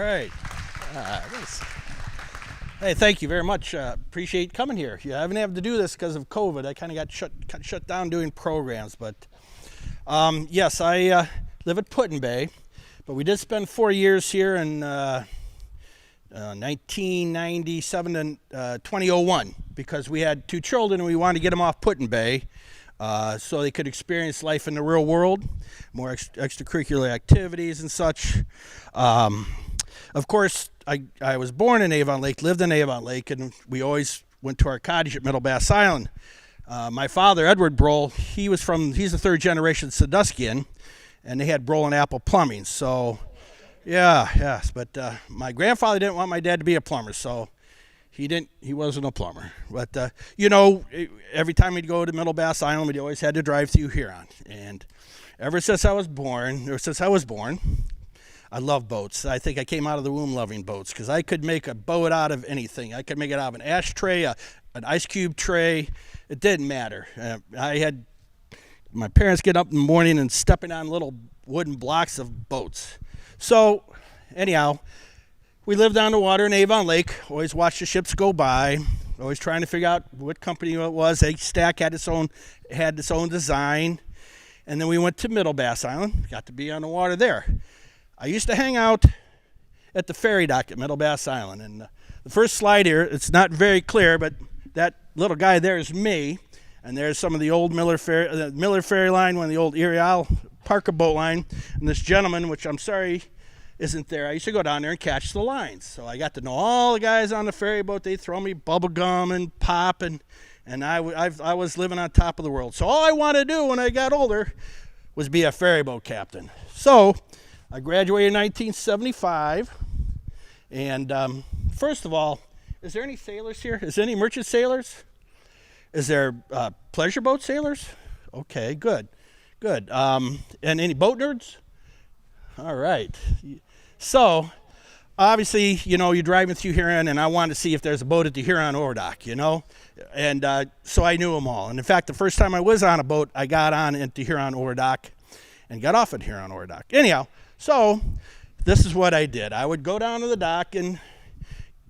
right. Nice. Hey, thank you very much. Appreciate coming here. Yeah, I haven't had to do this because of COVID. I kind of got shut down doing programs. But yes, I live at Put-in-Bay, but we did spend 4 years here in 1997 and 2001 because we had 2 children and we wanted to get them off Put-in-Bay so they could experience life in the real world, more extracurricular activities and such. Of course, I was born in Avon Lake, lived in Avon Lake, and we always went to our cottage at Middle Bass Island. My father, Edward Brohl, he's the 3rd generation Sanduskyan, and they had Brohl and Apple Plumbing. So, yes, but my grandfather didn't want my dad to be a plumber, so he wasn't a plumber. But, every time we'd go to Middle Bass Island, we always had to drive through Huron. And ever since I was born, I love boats. I think I came out of the womb loving boats because I could make a boat out of anything. I could make it out of an ashtray, an ice cube tray. It didn't matter. I had my parents get up in the morning and stepping on little wooden blocks of boats. So, anyhow, we lived on the water in Avon Lake. Always watched the ships go by. Always trying to figure out what company it was. Each stack had its own design. And then we went to Middle Bass Island. Got to be on the water there. I used to hang out at the ferry dock at Middle Bass Island. And the first slide here, it's not very clear, but that little guy there is me. And there's some of the old Miller Ferry Line, one of the old Erie Parker boat line. And this gentleman, which I'm sorry isn't there, I used to go down there and catch the lines. So I got to know all the guys on the ferry boat. They'd throw me bubble gum and pop, and I was living on top of the world. So all I wanted to do when I got older was be a ferry boat captain. So I graduated in 1975, and first of all, is there any sailors here? Is there any merchant sailors? Is there pleasure boat sailors? Okay, good. And any boat nerds? All right. So, obviously, you're driving through Huron, and I wanted to see if there's a boat at the Huron Overdock, and so I knew them all. And in fact, the first time I was on a boat, I got on at the Huron Overdock and got off at Huron Overdock. Anyhow, so this is what I did. I would go down to the dock and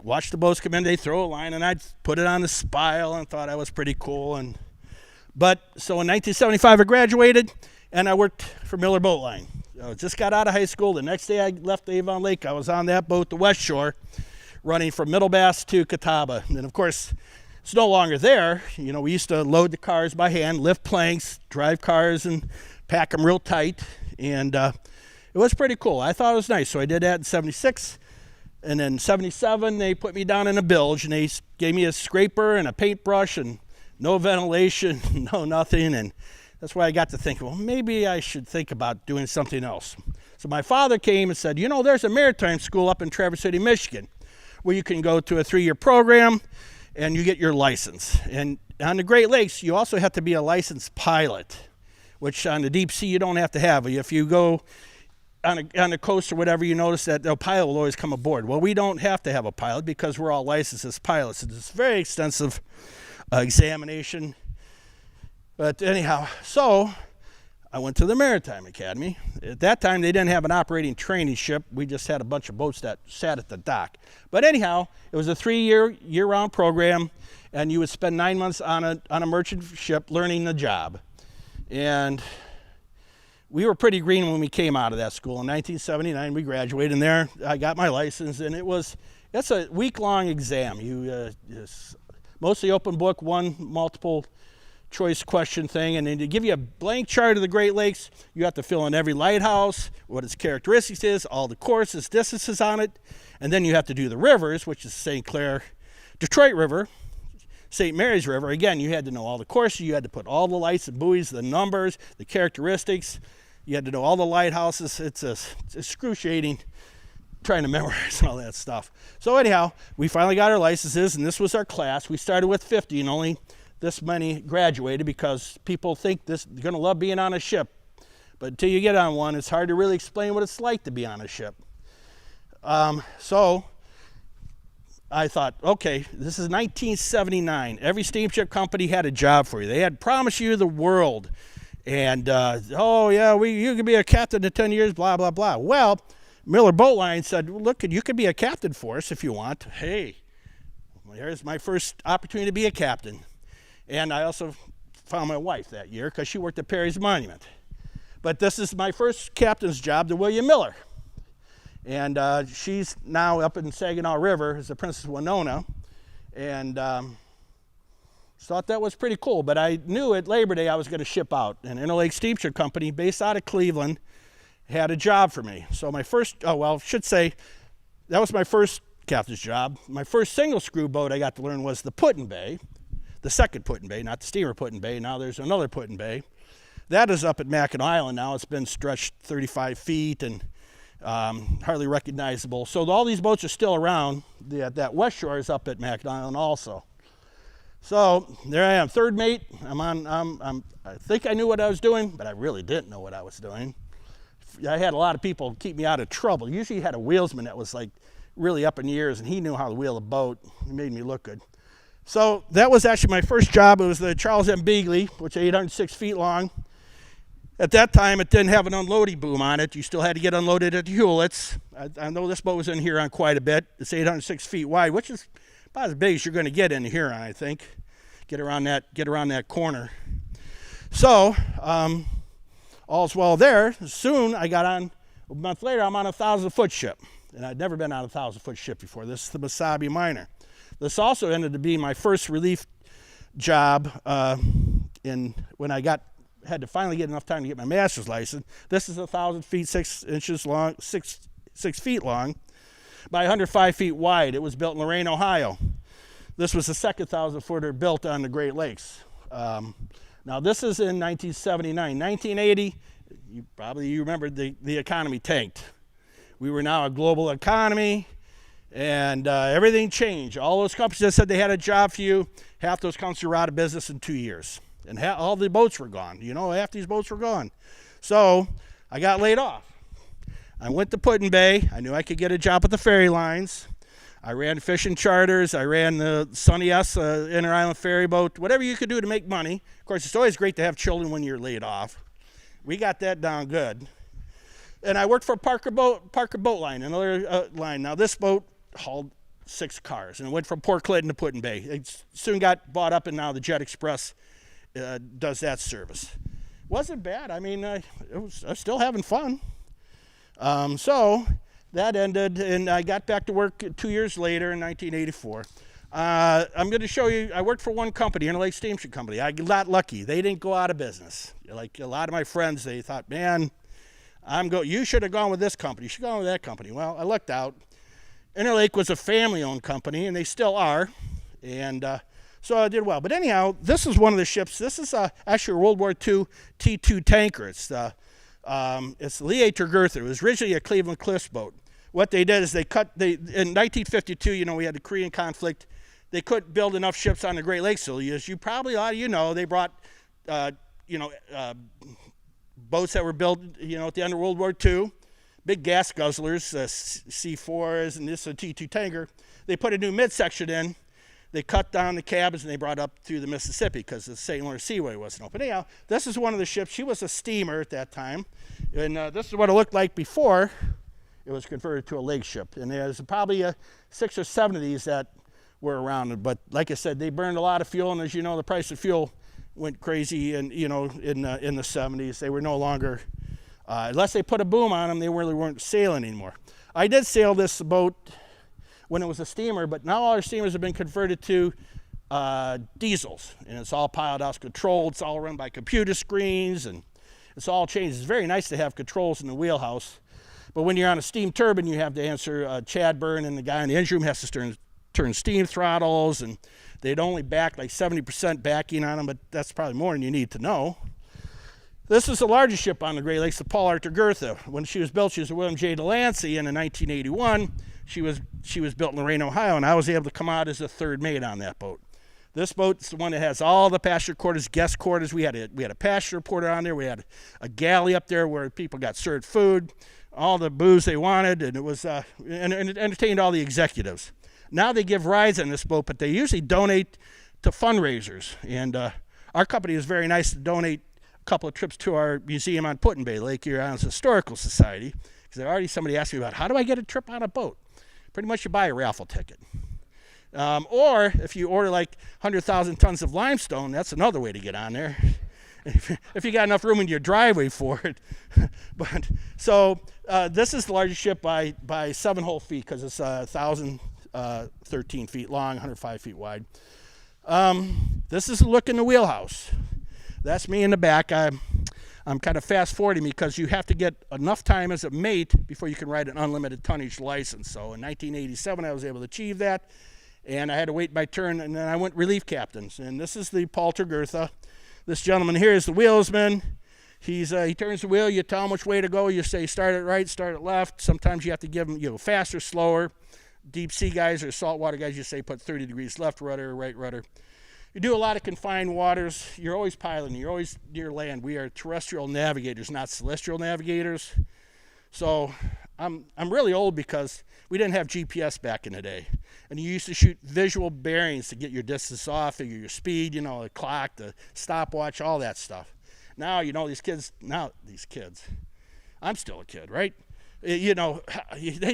watch the boats come in. They'd throw a line, and I'd put it on the spile and thought I was pretty cool. So in 1975, I graduated, and I worked for Miller Boat Line. I just got out of high school. The next day I left Avon Lake, I was on that boat, the West Shore, running from Middle Bass to Catawba. And of course, it's no longer there. We used to load the cars by hand, lift planks, drive cars, and pack them real tight. And it was pretty cool. I thought it was nice. So I did that in 76. And then 77, they put me down in a bilge, and they gave me a scraper and a paintbrush and no ventilation, no nothing. And that's why I got to think, well, maybe I should think about doing something else. So my father came and said, there's a maritime school up in Traverse City, Michigan, where you can go to a 3-year program and you get your license. And on the Great Lakes, you also have to be a licensed pilot, which on the deep sea you don't have to have. If you go on the coast or whatever, you notice that the pilot will always come aboard. Well, we don't have to have a pilot because we're all licensed as pilots. It's a very extensive examination. But anyhow, so I went to the Maritime Academy. At that time, they didn't have an operating training ship. We just had a bunch of boats that sat at the dock. But anyhow, it was a 3-year, year-round program, and you would spend 9 months on a merchant ship learning the job. And we were pretty green when we came out of that school. In 1979, we graduated, and there I got my license, and it's a week-long exam. Mostly open book, one multiple choice question thing, and then to give you a blank chart of the Great Lakes, you have to fill in every lighthouse, what its characteristics is, all the courses, distances on it, and then you have to do the rivers, which is St. Clair, Detroit River, St. Mary's River. Again, you had to know all the courses, you had to put all the lights, the buoys, the numbers, the characteristics, you had to know all the lighthouses. It's excruciating trying to memorize all that stuff. So anyhow, we finally got our licenses, and this was our class. We started with 50, and only this many graduated because people think they're going to love being on a ship. But until you get on one, it's hard to really explain what it's like to be on a ship. So I thought, okay, this is 1979. Every steamship company had a job for you. They had promised you the world. And, you can be a captain in 10 years, blah, blah, blah. Well, Miller Boat Line said, look, you could be a captain for us if you want. Hey, here's my first opportunity to be a captain. And I also found my wife that year because she worked at Perry's Monument. But this is my first captain's job to William Miller. And she's now up in Saginaw River as the Princess Winona. And thought that was pretty cool. But I knew at Labor Day I was going to ship out. And Interlake Steamship Company, based out of Cleveland, had a job for me. So my first, that was my first captain's job. My first single screw boat I got to learn was the Put-in-Bay, the second Put-in-Bay, not the steamer Put-in-Bay. Now there's another Put-in-Bay. That is up at Mackinac Island now. It's been stretched 35 feet and hardly recognizable. So all these boats are still around. That West Shore is up at Mackinac Island also. So there I am, third mate. I think I knew what I was doing, but I really didn't know what I was doing. I had a lot of people keep me out of trouble. Usually you had a wheelsman that was like really up in years, and he knew how to wheel a boat. He made me look good. So that was actually my first job. It was the Charles M. Beagley, which is 806 feet long. At that time, it didn't have an unloading boom on it. You still had to get unloaded at the Hewlett's. I know this boat was in Huron quite a bit. It's 806 feet wide, which is about as big as you're going to get in Huron, I think. Get around that corner. So all's well there. Soon I got on. A month later, I'm on a 1,000-foot ship, and I'd never been on a 1,000-foot ship before. This is the Wasabi Miner. This also ended up being my first relief job when I had to finally get enough time to get my master's license. This is 1,000 feet, 6 inches long, 6 feet long, by 105 feet wide. It was built in Lorain, Ohio. This was the second 1,000-footer built on the Great Lakes. Now this is in 1979. 1980, you remember the economy tanked. We were now a global economy, and everything changed. All those companies that said they had a job for you, half those companies were out of business in 2 years. And all the boats were gone. Half these boats were gone. So I got laid off. I went to Put-in-Bay. I knew I could get a job at the ferry lines. I ran fishing charters. I ran the Sunny S inter-island ferry boat, whatever you could do to make money. Of course, it's always great to have children when you're laid off. We got that down good. And I worked for Parker Boat Line, another line. Now, this boat hauled 6 cars, and it went from Port Clinton to Put-in-Bay. It soon got bought up, and now the Jet Express does that service. Wasn't bad. I mean, I was still having fun. So that ended, and I got back to work 2 years later in 1984. I'm going to show you, I worked for one company, Interlake Steamship Company. I got lucky. They didn't go out of business. Like a lot of my friends, they thought, man, you should have gone with this company. You should have gone with that company. Well, I lucked out. Interlake was a family-owned company, and they still are. And so I did well. But anyhow, this is one of the ships. This is actually a World War II T2 tanker. It's the Lee Tergurtha. It was originally a Cleveland Cliffs boat. What they did is in 1952, we had the Korean conflict. They couldn't build enough ships on the Great Lakes. So as you probably a lot of you know, they brought, boats that were built, at the end of World War II, big gas guzzlers, C4s, and this is a T2 tanker. They put a new midsection in. They cut down the cabins, and they brought up through the Mississippi because the St. Lawrence Seaway wasn't open. Anyhow, this is one of the ships. She was a steamer at that time, and this is what it looked like before it was converted to a lake ship. And there's probably 6 or 7 of these that were around. But like I said, they burned a lot of fuel, and as you know, the price of fuel went crazy. And in the 70s, they were no longer, unless they put a boom on them, they really weren't sailing anymore. I did sail this boat when it was a steamer, but now all our steamers have been converted to diesels, and it's all pilot house controlled. It's all run by computer screens, and it's all changed. It's very nice to have controls in the wheelhouse, but when you're on a steam turbine, you have to answer Chad Byrne, and the guy in the engine room has to turn steam throttles, and they'd only back like 70% backing on them, but that's probably more than you need to know. This is the largest ship on the Great Lakes, the Paul Arthur Gertha. When she was built, she was a William J. Delancey, and in 1981, she was built in Lorain, Ohio, and I was able to come out as a third mate on that boat. This boat's the one that has all the passenger quarters, guest quarters. We had a passenger porter on there. We had a galley up there where people got served food, all the booze they wanted, and it was and it entertained all the executives. Now they give rides on this boat, but they usually donate to fundraisers. And our company is very nice to donate a couple of trips to our museum on Put-in-Bay, Lake Erie Islands Historical Society, Because already somebody asked me about, how do I get a trip on a boat? Pretty much you buy a raffle ticket. Or if you order like 100,000 tons of limestone, that's another way to get on there. If you got enough room in your driveway for it. So this is the largest ship by 7 whole feet, because it's 1,013 feet long, 105 feet wide. This is a look in the wheelhouse. That's me in the back. I'm kind of fast forwarding because you have to get enough time as a mate before you can ride an unlimited tonnage license. So in 1987, I was able to achieve that, and I had to wait my turn, and then I went relief captains. And this is the Palter Gertha. This gentleman here is the wheelsman. He turns the wheel. You tell him which way to go. You say start it right, start it left. Sometimes you have to give him faster, slower. Deep sea guys or saltwater guys, you say put 30 degrees left rudder, right rudder. You do a lot of confined waters. You're always piloting. You're always near land. We are terrestrial navigators, not celestial navigators. So I'm really old because we didn't have GPS back in the day. And you used to shoot visual bearings to get your distance off, figure your speed, the clock, the stopwatch, all that stuff. Now, these kids, I'm still a kid, right? They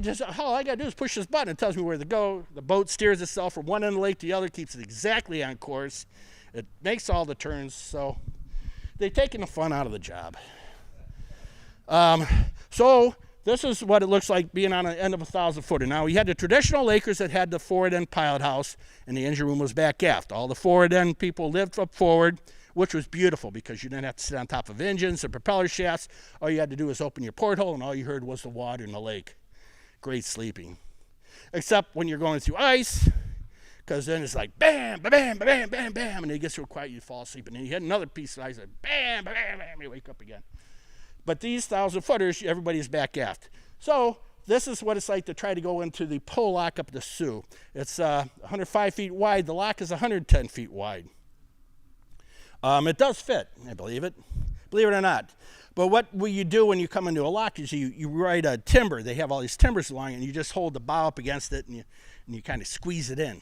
just, all I got to do is push this button. It tells me where to go. The boat steers itself from one end of the lake to the other, keeps it exactly on course. It makes all the turns. So they're taking the fun out of the job. So this is what it looks like being on the end of a 1,000-footer. Now, we had the traditional Lakers that had the forward-end pilot house, and the engine room was back aft. All the forward-end people lived up forward, which was beautiful because you didn't have to sit on top of engines and propeller shafts. All you had to do was open your porthole, and all you heard was the water in the lake. Great sleeping. Except when you're going through ice, because then it's like bam, bam, bam, bam, bam, and it gets so quiet you fall asleep. And then you hit another piece of ice, like bam, bam, bam, you wake up again. But these 1,000-footers, everybody's back aft. So this is what it's like to try to go into the pole lock up the Sioux. It's 105 feet wide. The lock is 110 feet wide. It does fit, I believe it or not. But what will you do when you come into a lock is you ride a timber. They have all these timbers along, and you just hold the bow up against it, and you kind of squeeze it in.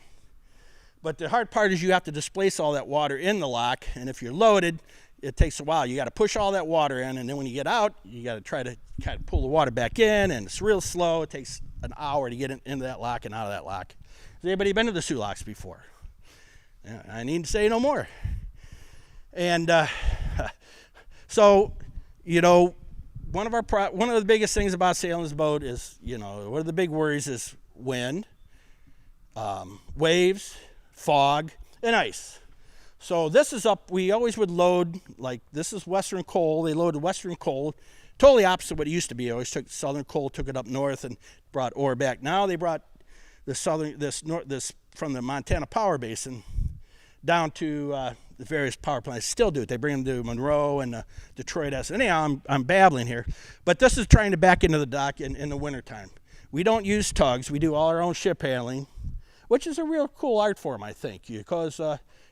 But the hard part is you have to displace all that water in the lock, and if you're loaded, it takes a while. You got to push all that water in, and then when you get out, you got to try to kind of pull the water back in, and it's real slow. It takes an hour to get into that lock and out of that lock. Has anybody been to the Sioux locks before? Yeah, I need to say no more. And so, one of the biggest things about sailing this boat is, one of the big worries is wind, waves, fog, and ice. So this is up, we always would load, like this is Western coal. They loaded Western coal, totally opposite what it used to be. They always took Southern coal, took it up north and brought ore back. Now they brought this from the Montana Power Basin down to the various power plants. Still do it. They bring them to Monroe and Detroit. Anyhow, I'm babbling here. But this is trying to back into the dock in the wintertime. We don't use tugs. We do all our own ship handling, which is a real cool art form, I think, because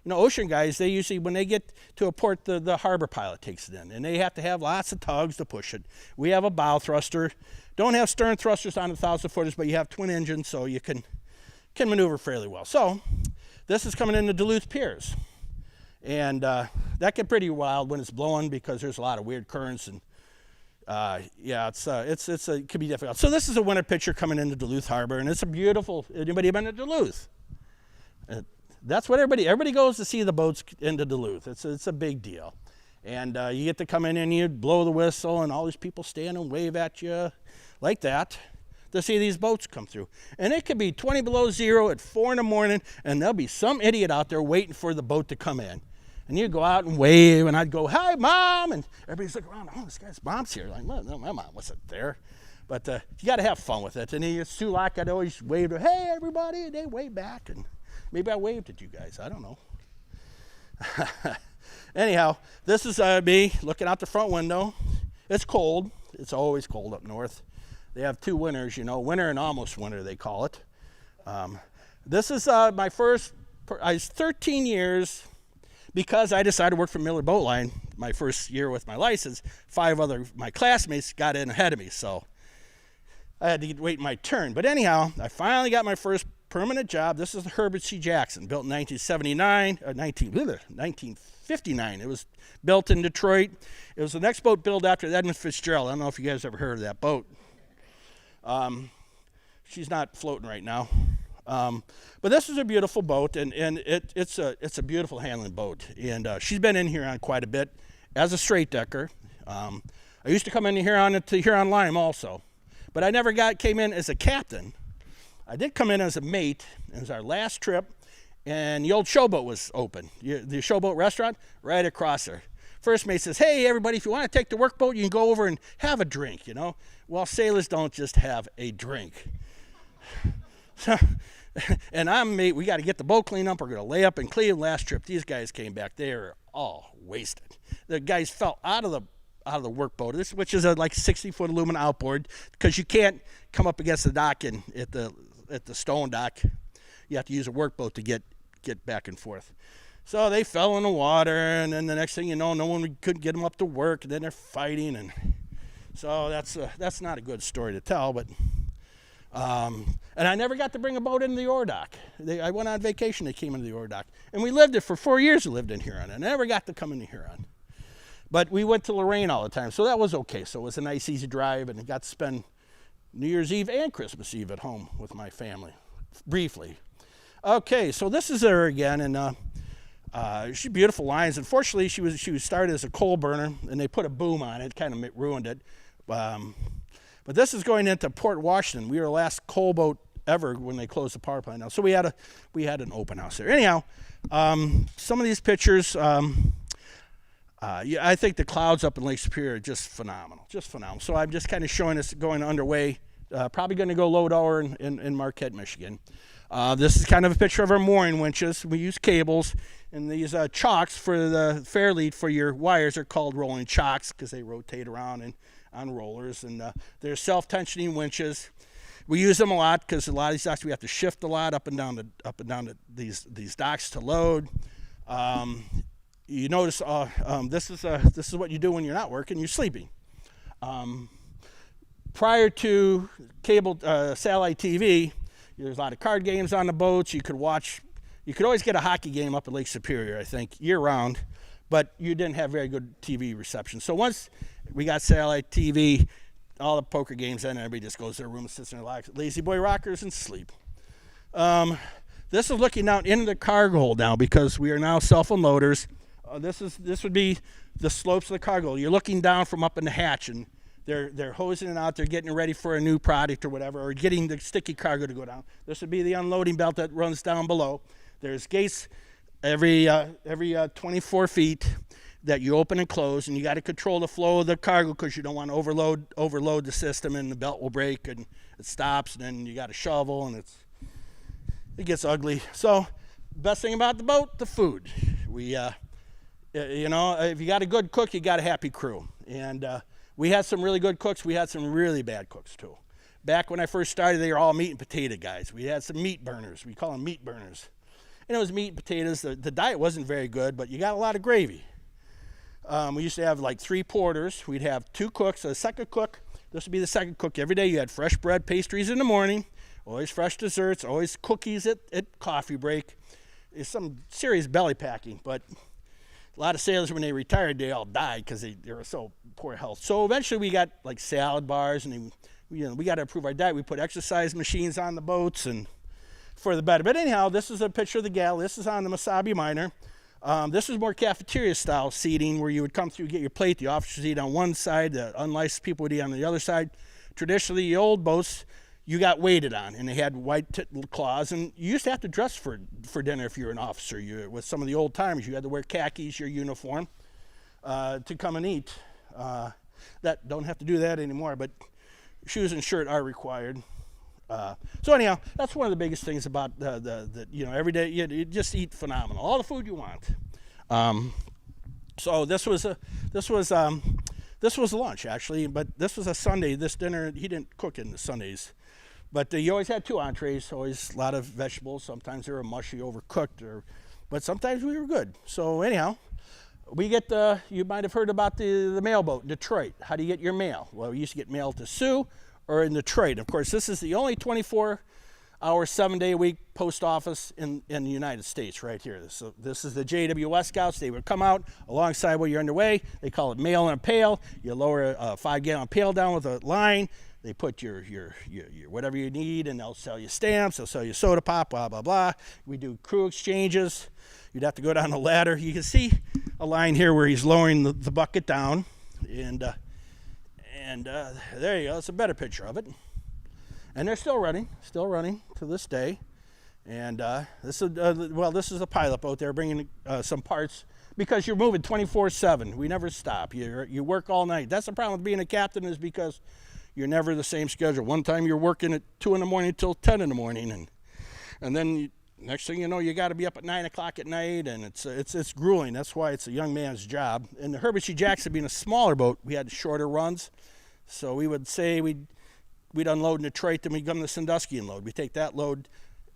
ocean guys, they usually, when they get to a port, the harbor pilot takes it in, and they have to have lots of tugs to push it. We have a bow thruster. Don't have stern thrusters on the 1,000-footers, but you have twin engines, so you can maneuver fairly well. So this is coming into Duluth Piers, and that get pretty wild when it's blowing because there's a lot of weird currents, and it could be difficult. So this is a winter picture coming into Duluth Harbor, and it's a beautiful. Anybody been to Duluth? That's what everybody goes to see the boats into Duluth. It's a big deal, and you get to come in and you blow the whistle, and all these people stand and wave at you like that to see these boats come through. And it could be 20 below zero at 4 in the morning, and there'll be some idiot out there waiting for the boat to come in. And you'd go out and wave, and I'd go, "Hi, Mom!" And everybody's looking around, "Oh, this guy's mom's here." Like, well, no, my mom wasn't there. But you got to have fun with it. And then Sioux Lock, I'd always wave, "Hey, everybody," and they wave back. And maybe I waved at you guys. I don't know. Anyhow, this is me looking out the front window. It's cold. It's always cold up north. They have 2 winters, winter and almost winter, they call it. This is my first, I was 13 years, because I decided to work for Miller Boat Line my first year with my license. 5 other my classmates got in ahead of me, so I had to wait my turn. But anyhow, I finally got my first permanent job. This is the Herbert C. Jackson, built in 1959. It was built in Detroit. It was the next boat built after the Edmund Fitzgerald. I don't know if you guys ever heard of that boat. She's not floating right now. But this is a beautiful boat, and it's a beautiful handling boat. And she's been in Huron quite a bit as a straight decker. I used to come in to Huron Lime also, but I never came in as a captain. I did come in as a mate. It was our last trip, and the old Showboat was open. The Showboat restaurant right across there. First mate says, "Hey, everybody, if you want to take the workboat, you can go over and have a drink, you know." Well, sailors don't just have a drink. So, and mate, we got to get the boat cleaned up. We're going to lay up in Cleveland. Last trip, these guys came back. They were all wasted. The guys fell out of the workboat, which is a like 60-foot aluminum outboard, because you can't come up against the dock at the stone dock. You have to use a workboat to get back and forth. So they fell in the water, and then the next thing you know, couldn't get them up to work, and then they're fighting, and so that's not a good story to tell. But and I never got to bring a boat into the ore dock. I went on vacation, they came into the ore dock, and we lived there for 4 years. We lived in Huron, and I never got to come into Huron. But we went to Lorraine all the time, so that was okay. So it was a nice, easy drive, and I got to spend New Year's Eve and Christmas Eve at home with my family, briefly. Okay, so this is her again, and she's beautiful lines. Unfortunately, she was started as a coal burner, and they put a boom on it, kind of ruined it. But this is going into Port Washington. We were the last coal boat ever when they closed the power plant now. So we had an open house there. Anyhow, some of these pictures. I think the clouds up in Lake Superior are just phenomenal, So I'm just kind of showing us going underway. Probably going to go low tower in Marquette, Michigan. This is kind of a picture of our mooring winches. We use cables, and these chocks for the fair lead for your wires are called rolling chocks because they rotate around and on rollers, and they're self-tensioning winches. We use them a lot because a lot of these docks we have to shift a lot up and down these docks to load. You notice this is what you do when you're not working. You're sleeping. Prior to cable satellite TV, there's a lot of card games on the boats. You could always get a hockey game up at Lake Superior, I think, year-round, but you didn't have very good TV reception. So once we got satellite TV, all the poker games end, and everybody just goes to their room and sits in their lazy boy rockers and sleep. This is looking out into the cargo hold now because we are now self-unloaders. This would be the slopes of the cargo. You're looking down from up in the hatch, and they're hosing it out. They're getting it ready for a new product or whatever, or getting the sticky cargo to go down. This would be the unloading belt that runs down below. There's gates every 24 feet that you open and close, and you got to control the flow of the cargo because you don't want to overload the system, and the belt will break and it stops, and then you got to shovel, and it gets ugly. So, best thing about the boat, the food. If you got a good cook, you got a happy crew. And we had some really good cooks. We had some really bad cooks, too. Back when I first started, they were all meat and potato guys. We had some meat burners. We call them meat burners. And it was meat and potatoes. The diet wasn't very good, but you got a lot of gravy. We used to have like 3 porters. We'd have 2 cooks. A second cook, this would be the second cook every day. You had fresh bread, pastries in the morning, always fresh desserts, always cookies at coffee break. It's some serious belly packing, but a lot of sailors, when they retired, they all died because they were so poor health. So eventually we got like salad bars, and we got to improve our diet. We put exercise machines on the boats and for the better. But anyhow, this is a picture of the galley. This is on the Mesabi Minor. This is more cafeteria style seating where you would come through, get your plate. The officers eat on one side, the unlicensed people would eat on the other side. Traditionally, the old boats, you got waited on, and they had white cloths, and you used to have to dress for dinner if you were an officer. With some of the old timers, you had to wear khakis, your uniform, to come and eat. That don't have to do that anymore, but shoes and shirt are required. So anyhow, that's one of the biggest things about every day you just eat phenomenal, all the food you want. So this was lunch actually, but this was a Sunday. This dinner, he didn't cook in the Sundays. But you always had 2 entrees, always a lot of vegetables. Sometimes they were mushy, overcooked, but sometimes we were good. So anyhow, we get you might have heard about the mail boat in Detroit. How do you get your mail? Well, we used to get mail to Sioux or in Detroit. Of course, this is the only 24-hour, 7-day-a-week post office in the United States right here. So this is the JWS Scouts. They would come out alongside while you're underway. They call it mail in a pail. You lower a 5-gallon pail down with a line. They put your whatever you need, and they'll sell you stamps, they'll sell you soda pop, blah, blah, blah. We do crew exchanges. You'd have to go down the ladder. You can see a line here where he's lowering the bucket down, and there you go. That's a better picture of it. And they're still running to this day. And this is a pilot boat. They're bringing some parts because you're moving 24/7. We never stop. You work all night. That's the problem with being a captain, is because you're never the same schedule. One time you're working at 2 in the morning till 10 in the morning, and then next thing you know, you got to be up at 9 o'clock at night, and it's grueling. That's why it's a young man's job. And the Herbert C. Jackson being a smaller boat, we had shorter runs. So we would say we'd unload in Detroit, then we'd come to Sandusky and load. We take that load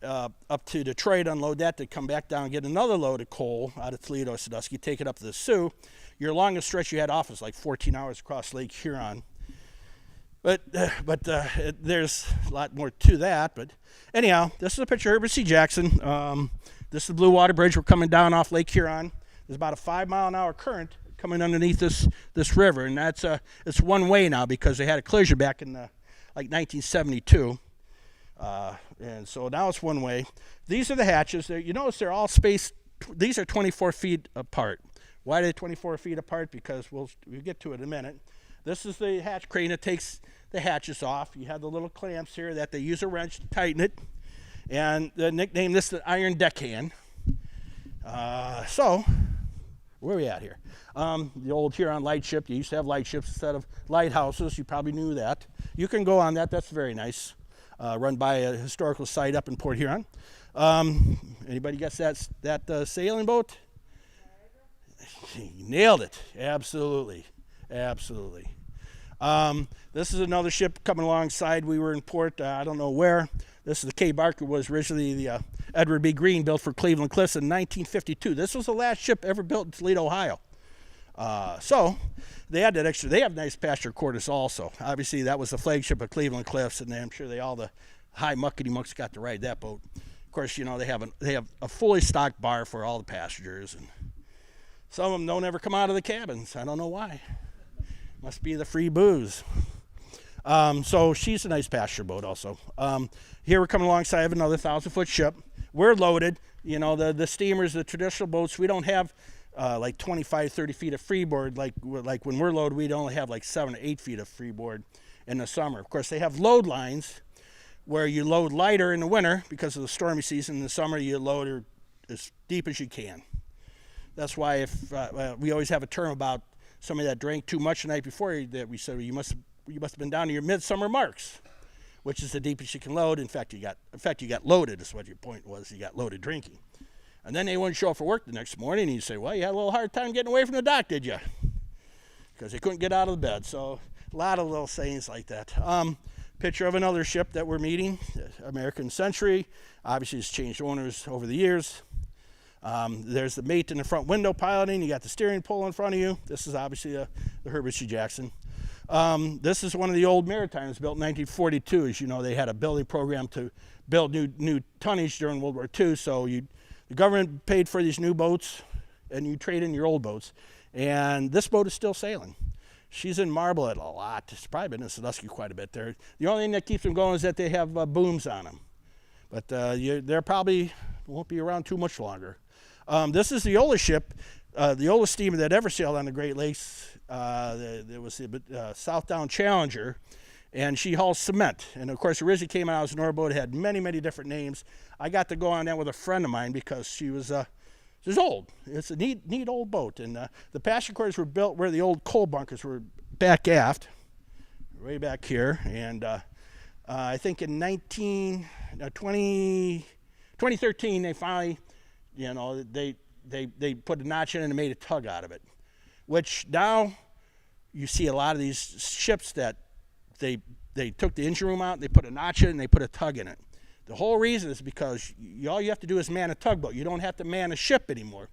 up to Detroit, unload that, to come back down and get another load of coal out of Toledo or Sandusky, take it up to the Sioux. Your longest stretch you had off was like 14 hours across Lake Huron. But there's a lot more to that. But anyhow, this is a picture of Herbert C. Jackson. This is the Blue Water Bridge. We're coming down off Lake Huron. There's about a 5-mile-an-hour current coming underneath this river, and it's one way now because they had a collision back in like 1972. And so now it's one way. These are the hatches. You notice they're all spaced. These are 24 feet apart. Why are they 24 feet apart? Because we'll get to it in a minute. This is the hatch crane that takes the hatches off. You have the little clamps here that they use a wrench to tighten it. And the nickname, this is the Iron Deckhand. So, where are we at here? The old Huron lightship. You used to have lightships instead of lighthouses. You probably knew that. You can go on that. That's very nice. Run by a historical site up in Port Huron. Anybody guess that sailing boat? You nailed it. Absolutely. Absolutely. This is another ship coming alongside. We were in port, I don't know where. This is the K. Barker, was originally the Edward B. Green, built for Cleveland Cliffs in 1952. This was the last ship ever built in Toledo, Ohio. So they had that extra. They have nice passenger quarters also. Obviously, that was the flagship of Cleveland Cliffs, and I'm sure all the high muckety mucks got to ride that boat. Of course, they have a fully stocked bar for all the passengers, and some of them don't ever come out of the cabins. I don't know why. Must be the free booze. So she's a nice passenger boat also. Here we're coming alongside of another 1,000-foot ship. We're loaded. The steamers, the traditional boats, we don't have like 25, 30 feet of freeboard. Like when we're loaded, we'd only have like 7 or 8 feet of freeboard in the summer. Of course, they have load lines where you load lighter in the winter because of the stormy season. In the summer, you load as deep as you can. That's why if we always have a term about somebody that drank too much the night before, that we said, you must have been down to your midsummer marks, which is the deepest you can load. In fact, you got loaded, is what your point was. You got loaded drinking. And then they wouldn't show up for work the next morning, and you say, well, you had a little hard time getting away from the dock, did you? Because they couldn't get out of the bed. So a lot of little sayings like that. Picture of another ship that we're meeting, American Century. Obviously, it's changed owners over the years. There's the mate in the front window piloting. You got the steering pole in front of you. This is obviously the Herbert C. Jackson. This is one of the old Maritimes built in 1942. As you know, they had a building program to build new tonnage during World War II. So the government paid for these new boats, and you trade in your old boats. And this boat is still sailing. She's in Marblehead a lot. It's probably been in Sandusky quite a bit there. The only thing that keeps them going is that they have booms on them. But they're probably won't be around too much longer. This is the oldest ship, the oldest steamer that ever sailed on the Great Lakes. There was the Southdown Challenger, and she hauls cement. And of course, originally came out as an ore boat. It had many, many different names. I got to go on that with a friend of mine because she was old. It's a neat old boat. And the passenger quarters were built where the old coal bunkers were back aft, way back here. And I think in 2013, they finally, they put a notch in and made a tug out of it. Which now you see a lot of these ships that they took the engine room out, they put a notch in, and they put a tug in it. The whole reason is because all you have to do is man a tugboat. You don't have to man a ship anymore.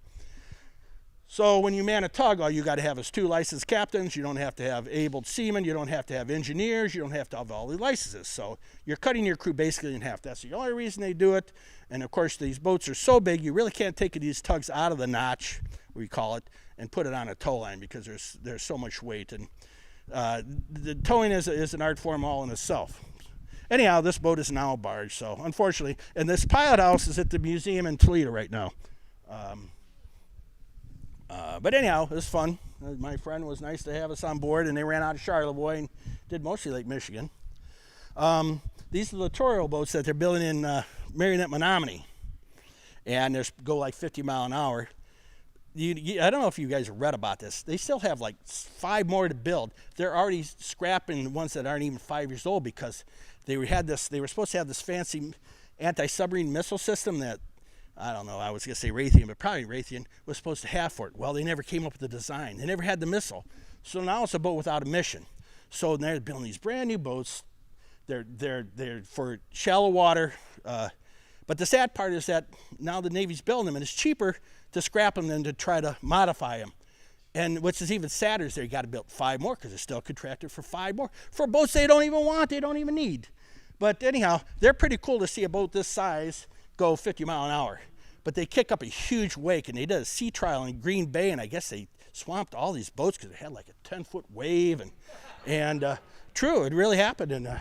So when you man a tug, all you got to have is 2 licensed captains. You don't have to have able seamen. You don't have to have engineers. You don't have to have all the licenses. So you're cutting your crew basically in half. That's the only reason they do it. And of course, these boats are so big, you really can't take these tugs out of the notch, we call it, and put it on a tow line because there's so much weight. And The towing is an art form all in itself. Anyhow, this boat is now a barge, so unfortunately, and this pilot house is at the museum in Toledo right now. But anyhow, it was fun. My friend was nice to have us on board, and they ran out of Charlevoix and did mostly Lake Michigan. These are the littoral boats that they're building in Marionette, Menominee, and they go like 50 mile an hour. I don't know if you guys have read about this. They still have like 5 more to build. They're already scrapping the ones that aren't even 5 years old because they were supposed to have this fancy anti-submarine missile system that, I don't know, I was going to say Raytheon, but probably Raytheon was supposed to have for it. Well, they never came up with the design. They never had the missile. So now it's a boat without a mission. So they're building these brand new boats. They're for shallow water. But the sad part is that now the Navy's building them, and it's cheaper to scrap them than to try to modify them. And which is even sadder is they got to build 5 more because they're still contracted for 5 more for boats they don't even want, they don't even need. But anyhow, they're pretty cool to see a boat this size go 50 mile an hour. But they kick up a huge wake, and they did a sea trial in Green Bay, and I guess they swamped all these boats because they had like a 10-foot wave. And true, it really happened. And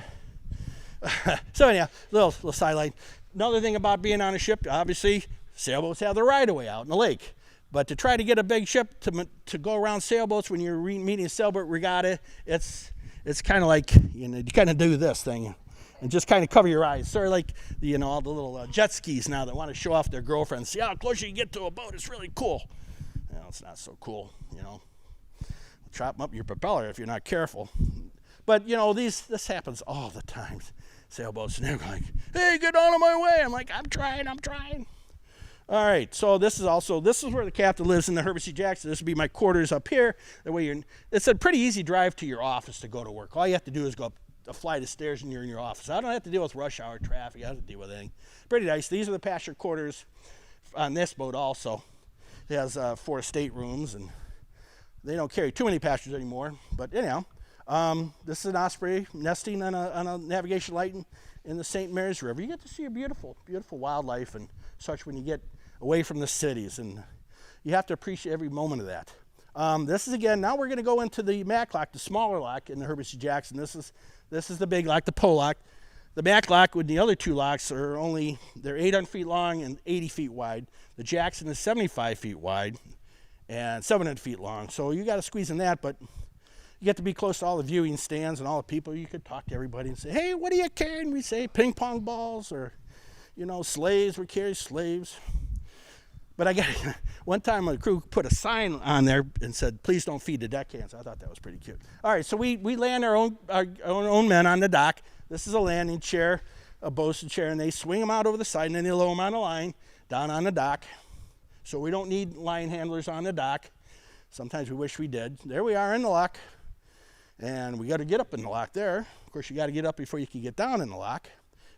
so anyhow, little sideline. Another thing about being on a ship, obviously, sailboats have the right-of-way out in the lake. But to try to get a big ship to go around sailboats when you're meeting a sailboat regatta, it's kind of like, you kind of do this thing and just kind of cover your eyes. Sort of like, all the little jet skis now that want to show off their girlfriends. See how close you can get to a boat. It's really cool. It's not so cool, Chop up your propeller if you're not careful. But, this happens all the time. Sailboats, and they're like, hey, get out of my way. I'm like, I'm trying. All right, so this is where the captain lives in the Herbert C. Jackson. This would be my quarters up here. That way it's a pretty easy drive to your office to go to work. All you have to do is go up a flight of stairs and you're in your office. I don't have to deal with rush hour traffic. I don't have to deal with anything. Pretty nice. These are the passenger quarters on this boat also. It has 4 staterooms, and they don't carry too many passengers anymore. But anyhow, this is an osprey nesting on a navigation light in the St. Mary's River. You get to see a beautiful, beautiful wildlife and such when you get away from the cities, and you have to appreciate every moment of that. This is, again, now we're going to go into the Mac lock, the smaller lock in the Herbert C. Jackson. This is the big lock, the pole lock. The Mac lock with the other 2 locks they're 800 feet long and 80 feet wide. The Jackson is 75 feet wide and 700 feet long. So you got to squeeze in that, but you get to be close to all the viewing stands and all the people. You could talk to everybody and say, hey, what are you carrying? We say ping pong balls or, slaves. We carry slaves. But I got one time a crew put a sign on there and said, please don't feed the deckhands. I thought that was pretty cute. All right, so we land our own men on the dock. This is a landing chair, a bosun chair, and they swing them out over the side, and then they lower them on a line down on the dock. So we don't need line handlers on the dock. Sometimes we wish we did. There we are in the lock, and we got to get up in the lock there. Of course, you got to get up before you can get down in the lock.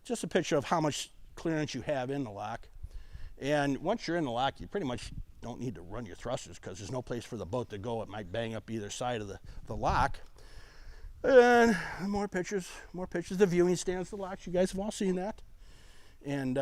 Just a picture of how much clearance you have in the lock. And once you're in the lock, you pretty much don't need to run your thrusters because there's no place for the boat to go. It might bang up either side of the lock. And more pictures, the viewing stands, the locks. You guys have all seen that. And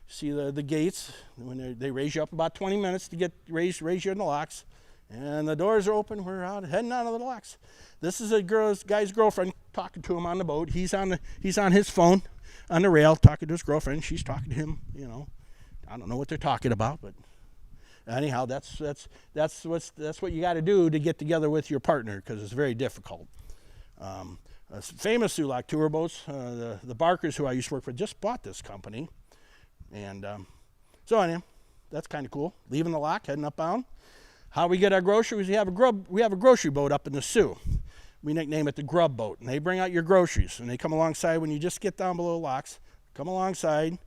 see the gates, when they raise you up about 20 minutes to raise you in the locks. And the doors are open, we're heading out of the locks. This is a guy's girlfriend talking to him on the boat. He's on his phone on the rail talking to his girlfriend. She's talking to him, I don't know what they're talking about, but anyhow, that's what you got to do to get together with your partner because it's very difficult. Famous Sulak tour boats, the Barkers, who I used to work for, just bought this company, and so anyhow, that's kind of cool. Leaving the lock, heading upbound. How we get our groceries? We have a grocery boat up in the Sioux. We nickname it the Grub Boat, and they bring out your groceries, and they come alongside when you just get down below locks. Come alongside.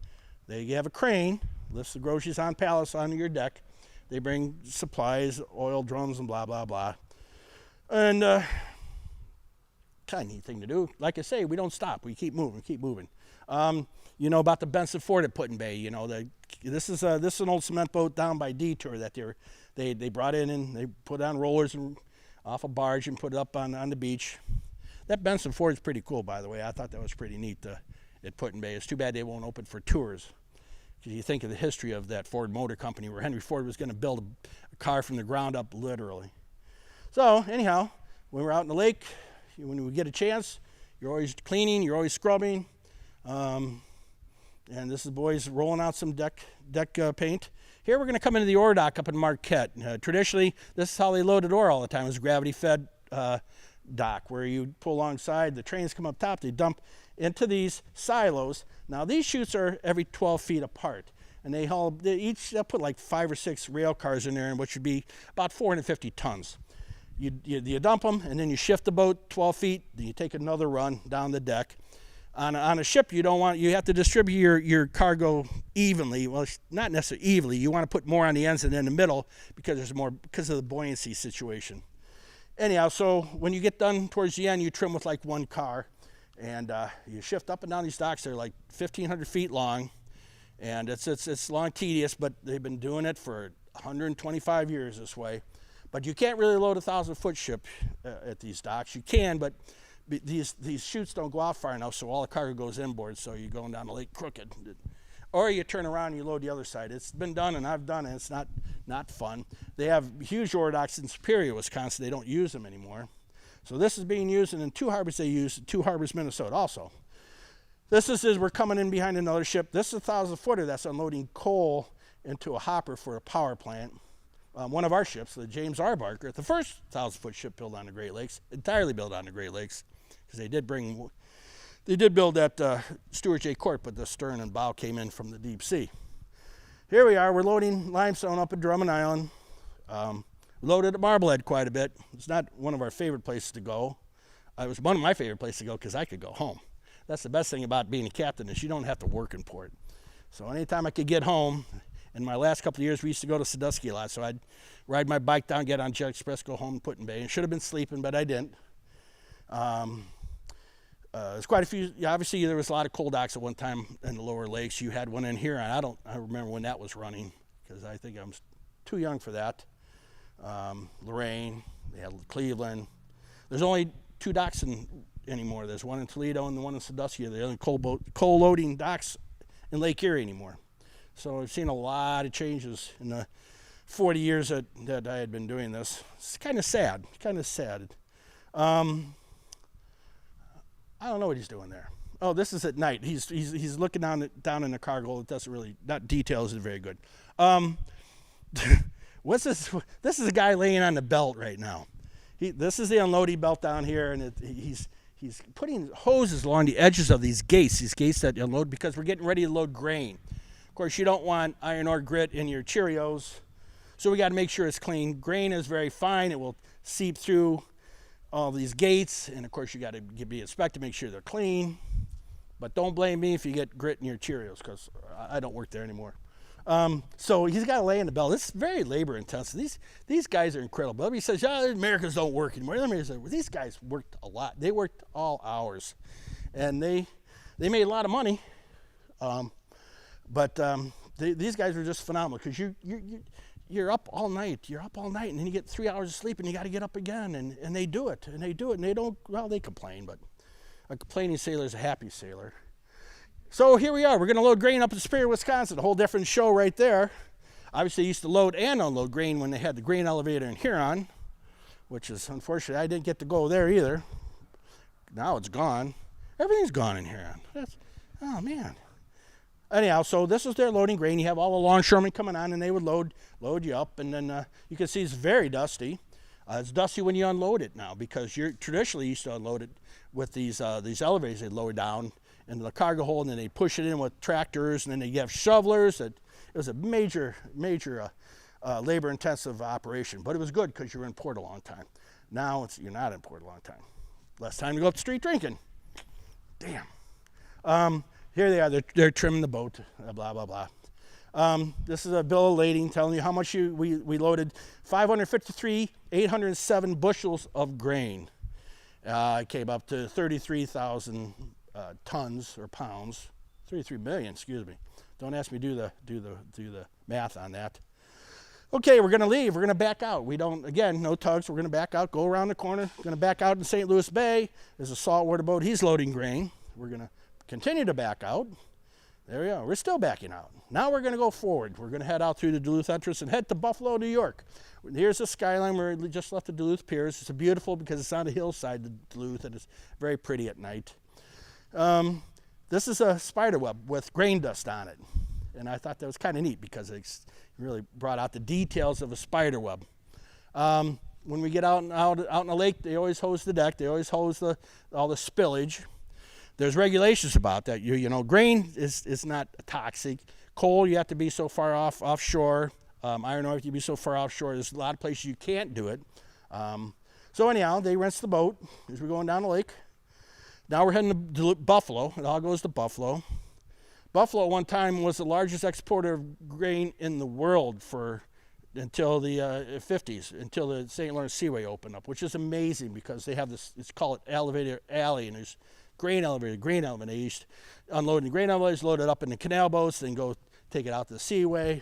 They have a crane. Lifts the groceries on pallets onto your deck. They bring supplies, oil drums, and blah, blah, blah. And kind of neat thing to do. Like I say, we don't stop. We keep moving. About the Benson Ford at Put-in-Bay. This is an old cement boat down by Detour that they brought in and they put on rollers and off a barge and put it up on the beach. That Benson Ford is pretty cool, by the way. I thought that was pretty neat at Put-in-Bay. It's too bad they won't open for tours. Because you think of the history of that Ford Motor Company where Henry Ford was going to build a car from the ground up, literally. So anyhow, when we're out in the lake, when we get a chance, you're always cleaning, you're always scrubbing. And this is the boys rolling out some deck paint. Here we're going to come into the ore dock up in Marquette. Traditionally, this is how they loaded ore all the time. It was a gravity-fed dock where you pull alongside, the trains come up top, they dump into these silos. Now these chutes are every 12 feet apart, and they'll put like 5 or 6 rail cars in there, which would be about 450 tons. You dump them, and then you shift the boat 12 feet, then you take another run down the deck. On a ship, you have to distribute your cargo evenly. Well, not necessarily evenly. You want to put more on the ends and in the middle because of the buoyancy situation. Anyhow, so when you get done towards the end, you trim with like one car, and you shift up and down these docks. They're like 1,500 feet long, and it's long, tedious, but they've been doing it for 125 years this way. But you can't really load a 1,000-foot ship at these docks. You can, but these chutes don't go out far enough, so all the cargo goes inboard, so you're going down the lake crooked. Or you turn around and you load the other side. It's been done, and I've done it. It's not fun. They have huge ore docks in Superior, Wisconsin. They don't use them anymore. So this is being used, and in 2 harbors they use, 2 harbors, Minnesota also. This is we're coming in behind another ship. This is a 1,000-footer that's unloading coal into a hopper for a power plant. One of our ships, the James R. Barker, the first 1,000-foot ship built on the Great Lakes, entirely built on the Great Lakes, because they did build that Stuart J. Court, but the stern and bow came in from the deep sea. Here we are, we're loading limestone up at Drummond Island. Loaded at Marblehead quite a bit. It's not one of our favorite places to go. It was one of my favorite places to go because I could go home. That's the best thing about being a captain is you don't have to work in port. So anytime I could get home, in my last couple of years, we used to go to Sandusky a lot, so I'd ride my bike down, get on Jet Express, go home, Put in Bay. And should have been sleeping, but I didn't. There's quite a few. Yeah, obviously, there was a lot of coal docks at one time in the lower lakes. You had one in Huron. I remember when that was running because I think I'm too young for that. Lorraine, they had Cleveland. There's only 2 docks anymore. There's one in Toledo and the one in Sandusky. They're the only coal loading docks in Lake Erie anymore. So I've seen a lot of changes in the 40 years that I had been doing this. It's kind of sad. I don't know what he's doing there. Oh, this is at night. He's looking down in the cargo. It doesn't really, not details is very good. What's this? This is a guy laying on the belt right now. This is the unloading belt down here, and he's putting hoses along the edges of these gates that unload because we're getting ready to load grain. Of course, you don't want iron ore grit in your Cheerios, so we got to make sure it's clean. Grain is very fine. It will seep through all these gates, and of course you got to be inspected, make sure they're clean. But don't blame me if you get grit in your Cheerios, because I don't work there anymore. So he's got to lay in the belt. This is very labor intensive. These guys are incredible. Everybody says, yeah, Americans don't work anymore. These guys worked a lot. They worked all hours, and they made a lot of money. These guys are just phenomenal because you're up all night. You're up all night, and then you get 3 hours of sleep, and you got to get up again. And they do it, and they don't. Well, they complain, but a complaining sailor is a happy sailor. So here we are. We're going to load grain up in Superior, Wisconsin. A whole different show right there. Obviously, they used to load and unload grain when they had the grain elevator in Huron, which is unfortunately I didn't get to go there either. Now it's gone. Everything's gone in Huron. Oh man. Anyhow, so this is their loading grain. You have all the longshoremen coming on, and they would load you up, and then you can see it's very dusty. It's dusty when you unload it now because you traditionally used to unload it with these elevators. They'd lower down into the cargo hold, and then they push it in with tractors, and then they have shovelers. It was a major labor-intensive operation, but it was good because you were in port a long time. Now you're not in port a long time. Less time to go up the street drinking. Damn. Here they are. They're trimming the boat. Blah blah blah. This is a bill of lading telling you how much we loaded. 553,807 bushels of grain. It came up to 33,000 tons or pounds. 33 million. Excuse me. Don't ask me to do the math on that. Okay, we're going to leave. We're going to back out. We don't, again, no tugs. We're going to back out, go around the corner. We're going to back out in St. Louis Bay. There's a saltwater boat. He's loading grain. We're going to continue to back out. There we go. We're still backing out. Now we're going to go forward. We're going to head out through the Duluth entrance and head to Buffalo, New York. Here's the skyline. We just left the Duluth Piers. It's beautiful because it's on a hillside, the Duluth, and it's very pretty at night. This is a spider web with grain dust on it. And I thought that was kind of neat because it really brought out the details of a spider web. When we get out in the lake, they always hose the deck. They always hose all the spillage. There's regulations about that. You know, grain is not toxic. Coal, you have to be so far offshore. Iron ore, you have to be so far offshore. There's a lot of places you can't do it. So anyhow, they rinse the boat as we're going down the lake. Now we're heading to Buffalo. It all goes to Buffalo. Buffalo at one time was the largest exporter of grain in the world until the 50s, until the St. Lawrence Seaway opened up, which is amazing because they have this, it's called Elevator Alley, and there's grain elevator. They used to unload the grain elevators, load it up in the canal boats, then go take it out to the Seaway.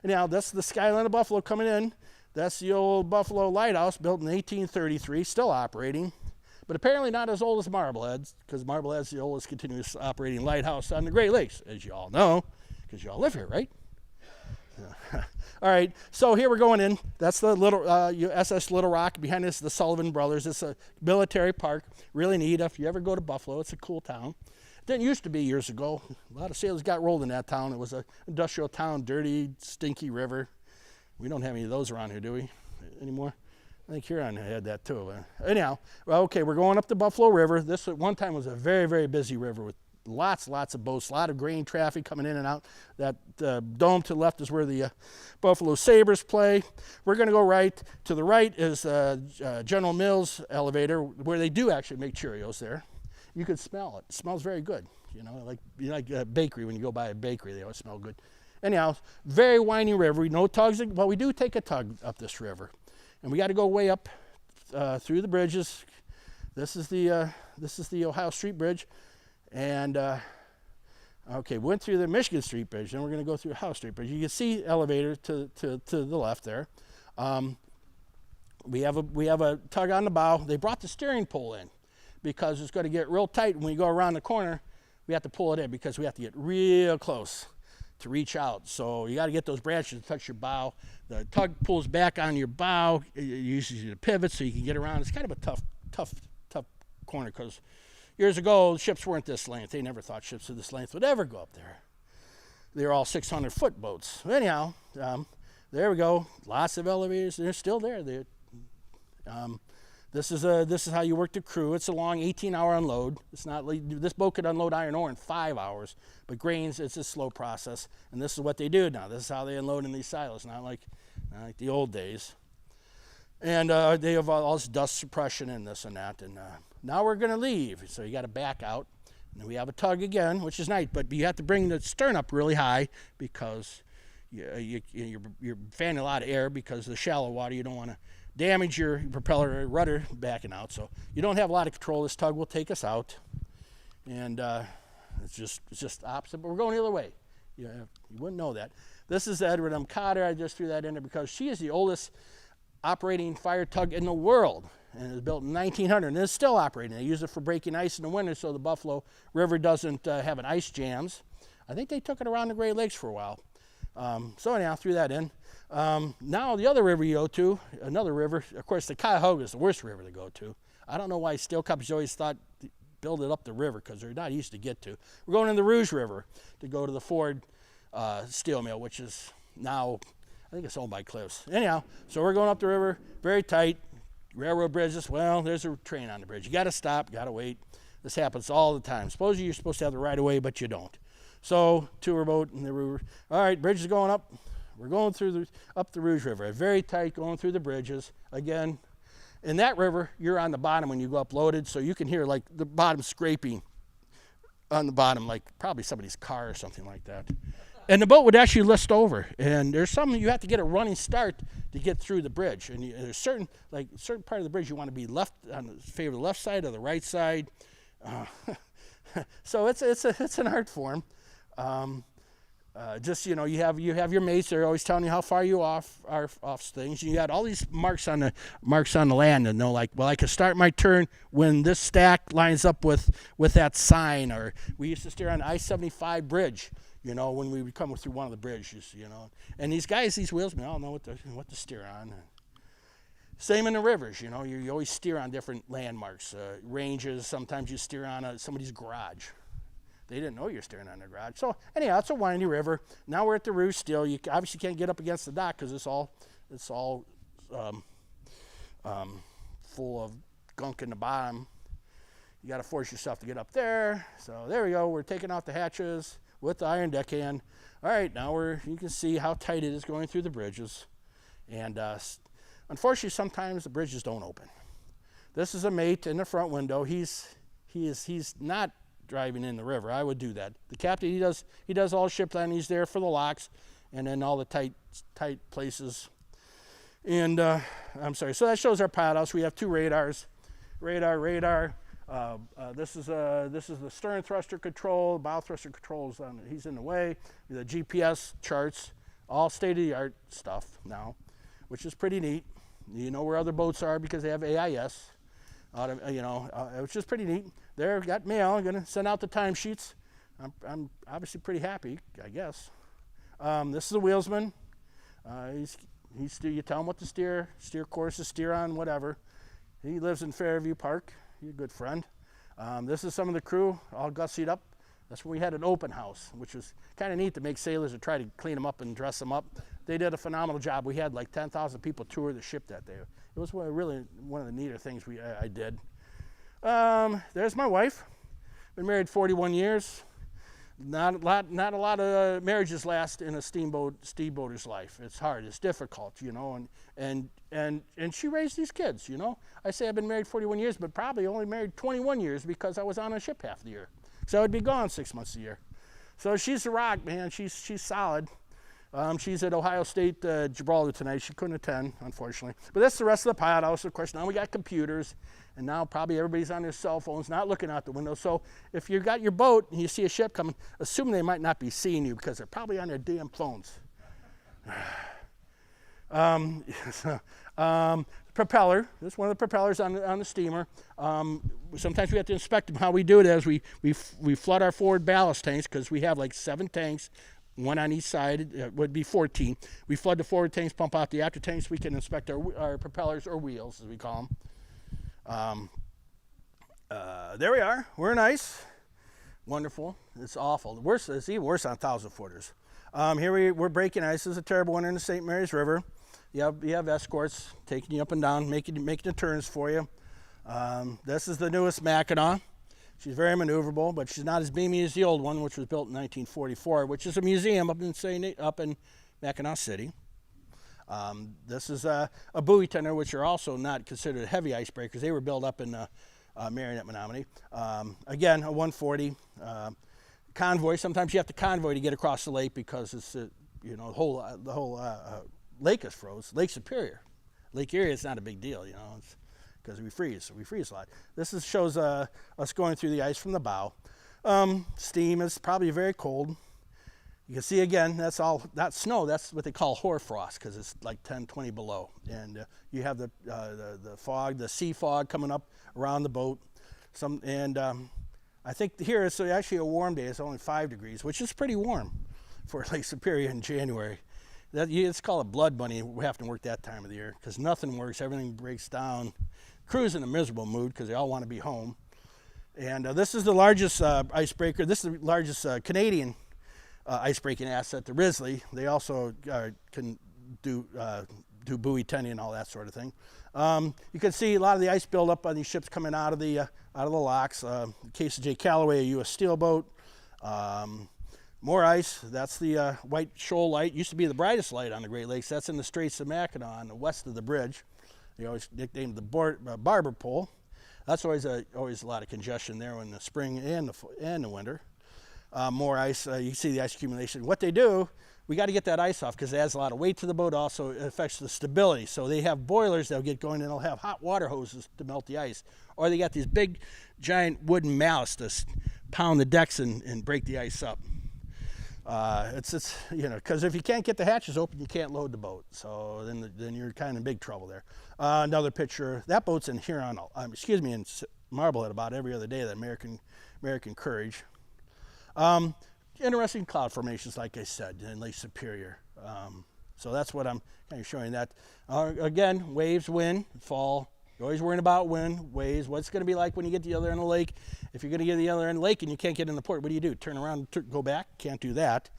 Anyhow, that's the skyline of Buffalo coming in. That's the old Buffalo Lighthouse built in 1833, still operating. But apparently not as old as Marblehead's, because Marblehead's the oldest continuous operating lighthouse on the Great Lakes, as you all know, because you all live here, right? All right, so here we're going in. That's the little SS Little Rock. Behind us, the Sullivan Brothers. It's a military park, really neat. If you ever go to Buffalo, it's a cool town. It didn't used to be years ago. A lot of sailors got rolled in that town. It was an industrial town, dirty, stinky river. We don't have any of those around here, do we, anymore? I think Huron had that too. Anyhow, well, okay, we're going up the Buffalo River. This at one time was a very, very busy river with lots of boats, a lot of grain traffic coming in and out. That dome to the left is where the Buffalo Sabres play. We're going to go right. To the right is General Mills elevator, where they do actually make Cheerios there. You can smell it. It smells very good. You know, like a bakery. When you go by a bakery, they always smell good. Anyhow, very winding river. No tugs. Well, we do take a tug up this river. And we got to go way up through the bridges. This is the Ohio Street Bridge, and okay, went through the Michigan Street Bridge. Then we're going to go through Ohio Street Bridge. You can see elevator to the left there. We have a tug on the bow. They brought the steering pole in because it's going to get real tight. When we go around the corner, we have to pull it in because we have to get real close to reach out. So you got to get those branches to touch your bow. The tug pulls back on your bow. It uses you to pivot so you can get around. It's kind of a tough corner because years ago, ships weren't this length. They never thought ships of this length would ever go up there. They were all 600-foot boats. Anyhow, there we go. Lots of elevators. They're still there. This is how you work the crew. It's a long 18-hour unload. It's not like this boat could unload iron ore in 5 hours, but grains, it's a slow process. And this is what they do now. This is how they unload in these silos, not like the old days. And they have all this dust suppression and this and that. And now we're going to leave, so you got to back out. And then we have a tug again, which is nice, but you have to bring the stern up really high because you're fanning a lot of air because the shallow water, you don't want to damage your propeller rudder backing out. So you don't have a lot of control. This tug will take us out. And it's just opposite, but we're going the other way. You wouldn't know that. This is Edward M. Cotter. I just threw that in there because she is the oldest operating fire tug in the world. And it was built in 1900 and it's still operating. They use it for breaking ice in the winter so the Buffalo River doesn't have an ice jams. I think they took it around the Great Lakes for a while. So anyhow, threw that in. Now the other river you go to, another river, of course the Cuyahoga is the worst river to go to. I don't know why steel companies always thought to build it up the river because they're not easy to get to. We're going in the Rouge River to go to the Ford steel mill, which is now, I think it's owned by Cliffs. Anyhow, so we're going up the river, very tight. Railroad bridges, well, there's a train on the bridge. You got to stop, got to wait. This happens all the time. Suppose you're supposed to have the right of way, but you don't. So, tour boat, and the river. All right, bridge is going up. We're going through up the Rouge River. Very tight, going through the bridges. Again, in that river, you're on the bottom when you go up loaded, so you can hear like the bottom scraping on the bottom, like probably somebody's car or something like that. And the boat would actually list over. And there's some you have to get a running start to get through the bridge. And there's certain part of the bridge you want to be left on the favor of the left side or the right side. So it's an art form. just you have your mates. They're always telling you how far you are off things. You got all these marks on the land, and know like, well, I can start my turn when this stack lines up with that sign. Or we used to steer on the I-75 bridge. When we would come through one of the bridges. And these wheelsmen, all know what to steer on. Same in the rivers. You always steer on different landmarks, ranges. Sometimes you steer on somebody's garage. They didn't know you're steering on their garage. So anyhow, it's a windy river. Now we're at the roost still. You obviously can't get up against the dock because it's all full of gunk in the bottom. You got to force yourself to get up there. So there we go. We're taking off the hatches with the iron deckhand. All right, now you can see how tight it is going through the bridges. And unfortunately, sometimes the bridges don't open. This is a mate in the front window. He's not driving in the river. I would do that. The captain, he does all ship landing. He's there for the locks and then all the tight places. And I'm sorry. So that shows our pilot house. We have 2 radars. Radar. This is the stern thruster control. Bow thruster control he's in the way. The GPS charts, all state-of-the-art stuff now, which is pretty neat. You know where other boats are because they have AIS. Which is pretty neat. There, got mail. I'm gonna send out the timesheets. I'm obviously pretty happy, I guess. This is a wheelsman. You tell him what to steer courses, steer on, whatever. He lives in Fairview Park. He's a good friend. This is some of the crew, all gussied up. That's where we had an open house, which was kind of neat to make sailors to try to clean them up and dress them up. They did a phenomenal job. We had like 10,000 people tour the ship that day. It was really one of the neater things I did. There's my wife. Been married 41 years. Not a lot of marriages last in a steamboater's life. It's hard. It's difficult, and she raised these kids, I say I've been married 41 years, but probably only married 21 years because I was on a ship half the year. So I would be gone 6 months a year. So she's a rock, man. She's solid. She's at Ohio State Gibraltar tonight. She couldn't attend, unfortunately. But that's the rest of the pilot house. Of course, now we got computers, and now probably everybody's on their cell phones, not looking out the window. So if you got your boat and you see a ship coming, assume they might not be seeing you because they're probably on their damn phones. Propeller. This is one of the propellers on the steamer. Sometimes we have to inspect them. How we do it is we flood our forward ballast tanks because we have like 7 tanks. 1 on each side. It would be 14. We flood the forward tanks, pump out the after tanks. We can inspect our propellers or wheels, as we call them. There we are. We're in ice. Wonderful. It's awful. It's even worse on 1,000-footers. Here we're breaking ice. This is a terrible winter in the St. Mary's River. You have escorts taking you up and down, making the turns for you. This is the newest Mackinac. She's very maneuverable, but she's not as beamy as the old one, which was built in 1944, which is a museum up in Mackinac City. This is a buoy tender, which are also not considered heavy icebreakers. They were built up in Marionette, Menominee. Again, a 140 convoy. Sometimes you have to convoy to get across the lake because it's the whole lake is froze. Lake Superior, Lake Erie, it's not a big deal, It's because we freeze a lot. This shows us going through the ice from the bow. Steam is probably very cold. You can see again, that's snow. That's what they call hoarfrost because it's like 10, 20 below. And you have the fog, the sea fog coming up around the boat. I think here it's actually a warm day. It's only 5 degrees, which is pretty warm for Lake Superior in January. It's called a blood money. We have to work that time of the year because nothing works. Everything breaks down. Crew's in a miserable mood because they all want to be home. And this is the largest icebreaker. This is the largest Canadian icebreaking asset, the Risley. They also can do buoy tending and all that sort of thing. You can see a lot of the ice buildup on these ships coming out of the locks. The case of J. Callaway, a U.S. steel boat. More ice. That's the White Shoal Light. Used to be the brightest light on the Great Lakes. That's in the Straits of Mackinac on the west of the bridge. They always nicknamed the barber pole. That's always a lot of congestion there in the spring and the winter. More ice. You can see the ice accumulation. What they do, we got to get that ice off because it adds a lot of weight to the boat. Also, it affects the stability. So they have boilers that'll get going and they'll have hot water hoses to melt the ice. Or they got these big, giant wooden mallets to pound the decks and break the ice up. It's because if you can't get the hatches open, you can't load the boat. So then you're kind of in big trouble there. Another picture. That boat's in Huron, in Marblehead about every other day. That American Courage. Interesting cloud formations, like I said, in Lake Superior. So that's what I'm kind of showing. That again, waves, wind, fall. You're always worrying about wind, waves. What's it going to be like when you get to the other end of the lake? If you're going to get to the other end of the lake and you can't get in the port, what do? Turn around, go back? Can't do that.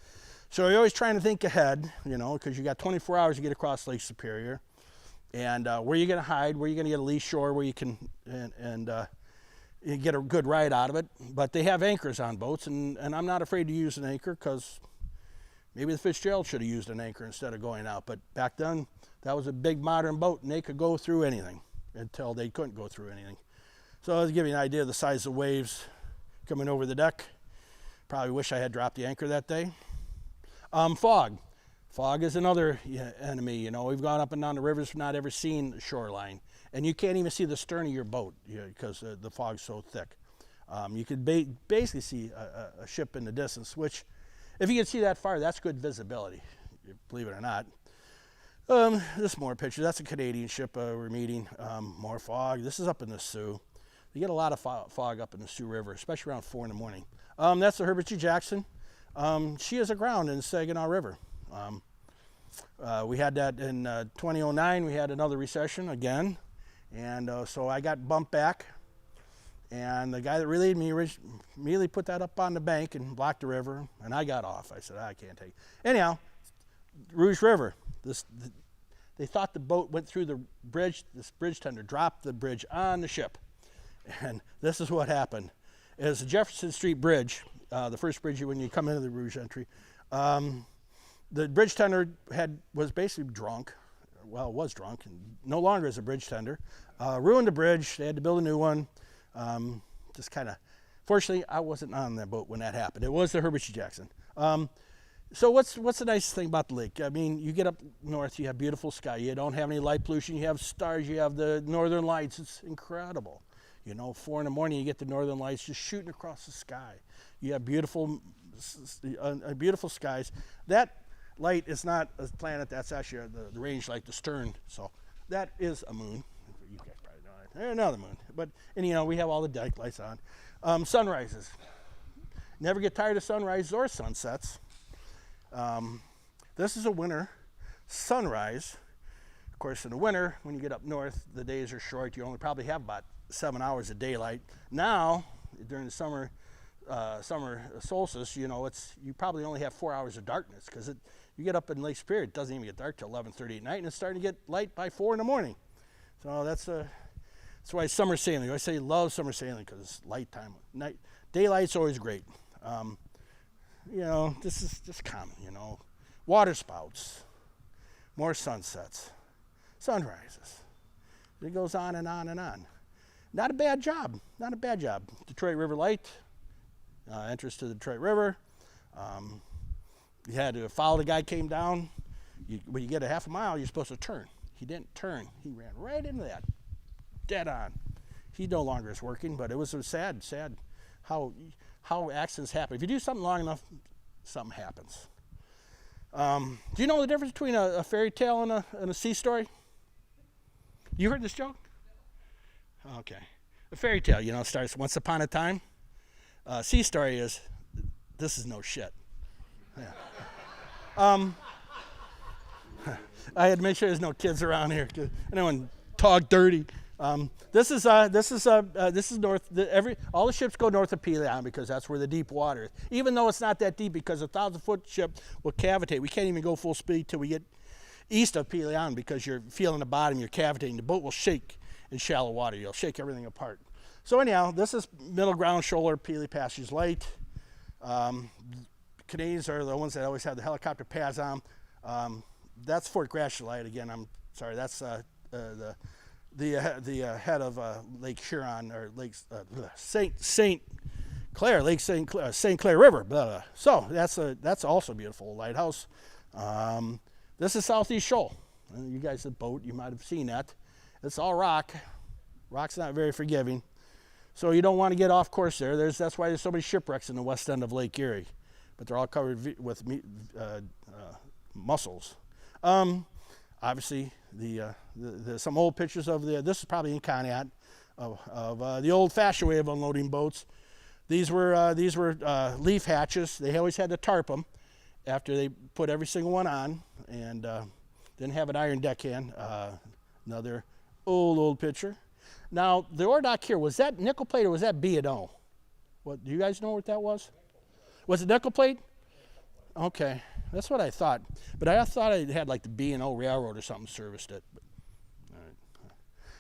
So you're always trying to think ahead, because you got 24 hours to get across Lake Superior. And where you're going to hide, where you're going to get a lee shore where you can you get a good ride out of it. But they have anchors on boats, and I'm not afraid to use an anchor, because maybe the Fitzgerald should have used an anchor instead of going out. But back then, that was a big modern boat, and they could go through anything until they couldn't go through anything. So to give you an idea of the size of waves coming over the deck. Probably wish I had dropped the anchor that day. Fog. Fog is another enemy. We've gone up and down the rivers, not ever seen the shoreline. And you can't even see the stern of your boat because the fog's so thick. You could basically see a ship in the distance, which, if you can see that far, that's good visibility, believe it or not. This more picture. That's a Canadian ship we're meeting. More fog. This is up in the Sioux. You get a lot of fog up in the Sioux River, especially around 4 in the morning. That's the Herbert G. Jackson. She is aground in the Saginaw River. We had that in 2009. We had another recession again. And so I got bumped back. And the guy that relieved me immediately put that up on the bank and blocked the river. And I got off. I said, I can't take it. Anyhow, Rouge River. They thought the boat went through the bridge. This bridge tender dropped the bridge on the ship. And this is what happened. It was the Jefferson Street Bridge, the first bridge when you come into the Rouge entry. The bridge tender was basically drunk. Well, it was drunk, and no longer is a bridge tender. Ruined the bridge. They had to build a new one. Just kind of, fortunately, I wasn't on that boat when that happened. It was the Herbert G. Jackson. So what's the nice thing about the lake? I mean, you get up north, you have beautiful sky. You don't have any light pollution. You have stars. You have the northern lights. It's incredible. 4 in the morning, you get the northern lights just shooting across the sky. You have beautiful skies. That light is not a planet. That's actually the range like the stern. So that is a moon. You guys probably know that. There's another moon. But we have all the deck lights on. Sunrises. Never get tired of sunrises or sunsets. This is a winter sunrise. Of course, in the winter, when you get up north, the days are short. You only probably have about 7 hours of daylight. Now, during the summer solstice, you probably only have 4 hours of darkness, because you get up in Lake Superior, it doesn't even get dark till 11:30 at night, and it's starting to get light by 4 in the morning. So that's why summer sailing. I say love summer sailing because it's light time. Daylight's always great. This is just common. Water spouts, more sunsets, sunrises. It goes on and on and on. Not a bad job. Not a bad job. Detroit River Light, entrance to the Detroit River. You had to follow the guy came down. When you get a half a mile, you're supposed to turn. He didn't turn. He ran right into that, dead on. He no longer is working, but it was sad how accidents happen. If you do something long enough, something happens. Do you know the difference between a fairy tale and a sea story? You heard this joke? Okay. A fairy tale, starts once upon a time. Sea story is, this is no shit. Yeah. I had to make sure there's no kids around here. Anyone talk dirty. This is north. All the ships go north of Pelion because that's where the deep water is. Even though it's not that deep, because a 1,000-foot ship will cavitate. We can't even go full speed till we get east of Pelion, because you're feeling the bottom, you're cavitating. The boat will shake in shallow water. You'll shake everything apart. So anyhow, this is middle ground shoulder, Pele Passage Light. Canadians are the ones that always have the helicopter pads on. That's Fort Gratiot Light. Again, I'm sorry. That's the head of Lake Huron, or Lake St. Clair, Lake St. Clair River. Blah, blah. So that's also a beautiful lighthouse. This is Southeast Shoal. You guys have boat, you might have seen that. It's all rock. Rock's not very forgiving. So you don't want to get off course there. That's why there's so many shipwrecks in the west end of Lake Erie. but they're all covered with mussels. Obviously, the some old pictures of this is probably in Conneaut of the old-fashioned way of unloading boats. These were leaf hatches. They always had to tarp them after they put every single one on, and didn't have an iron deckhand. Another old picture. Now the ore dock here, was that nickel plate or was that B&O? What do you guys know what that was? Was it nickel plate? Okay, that's what I thought. But I thought it had like the B&O Railroad or something serviced it. But, all right.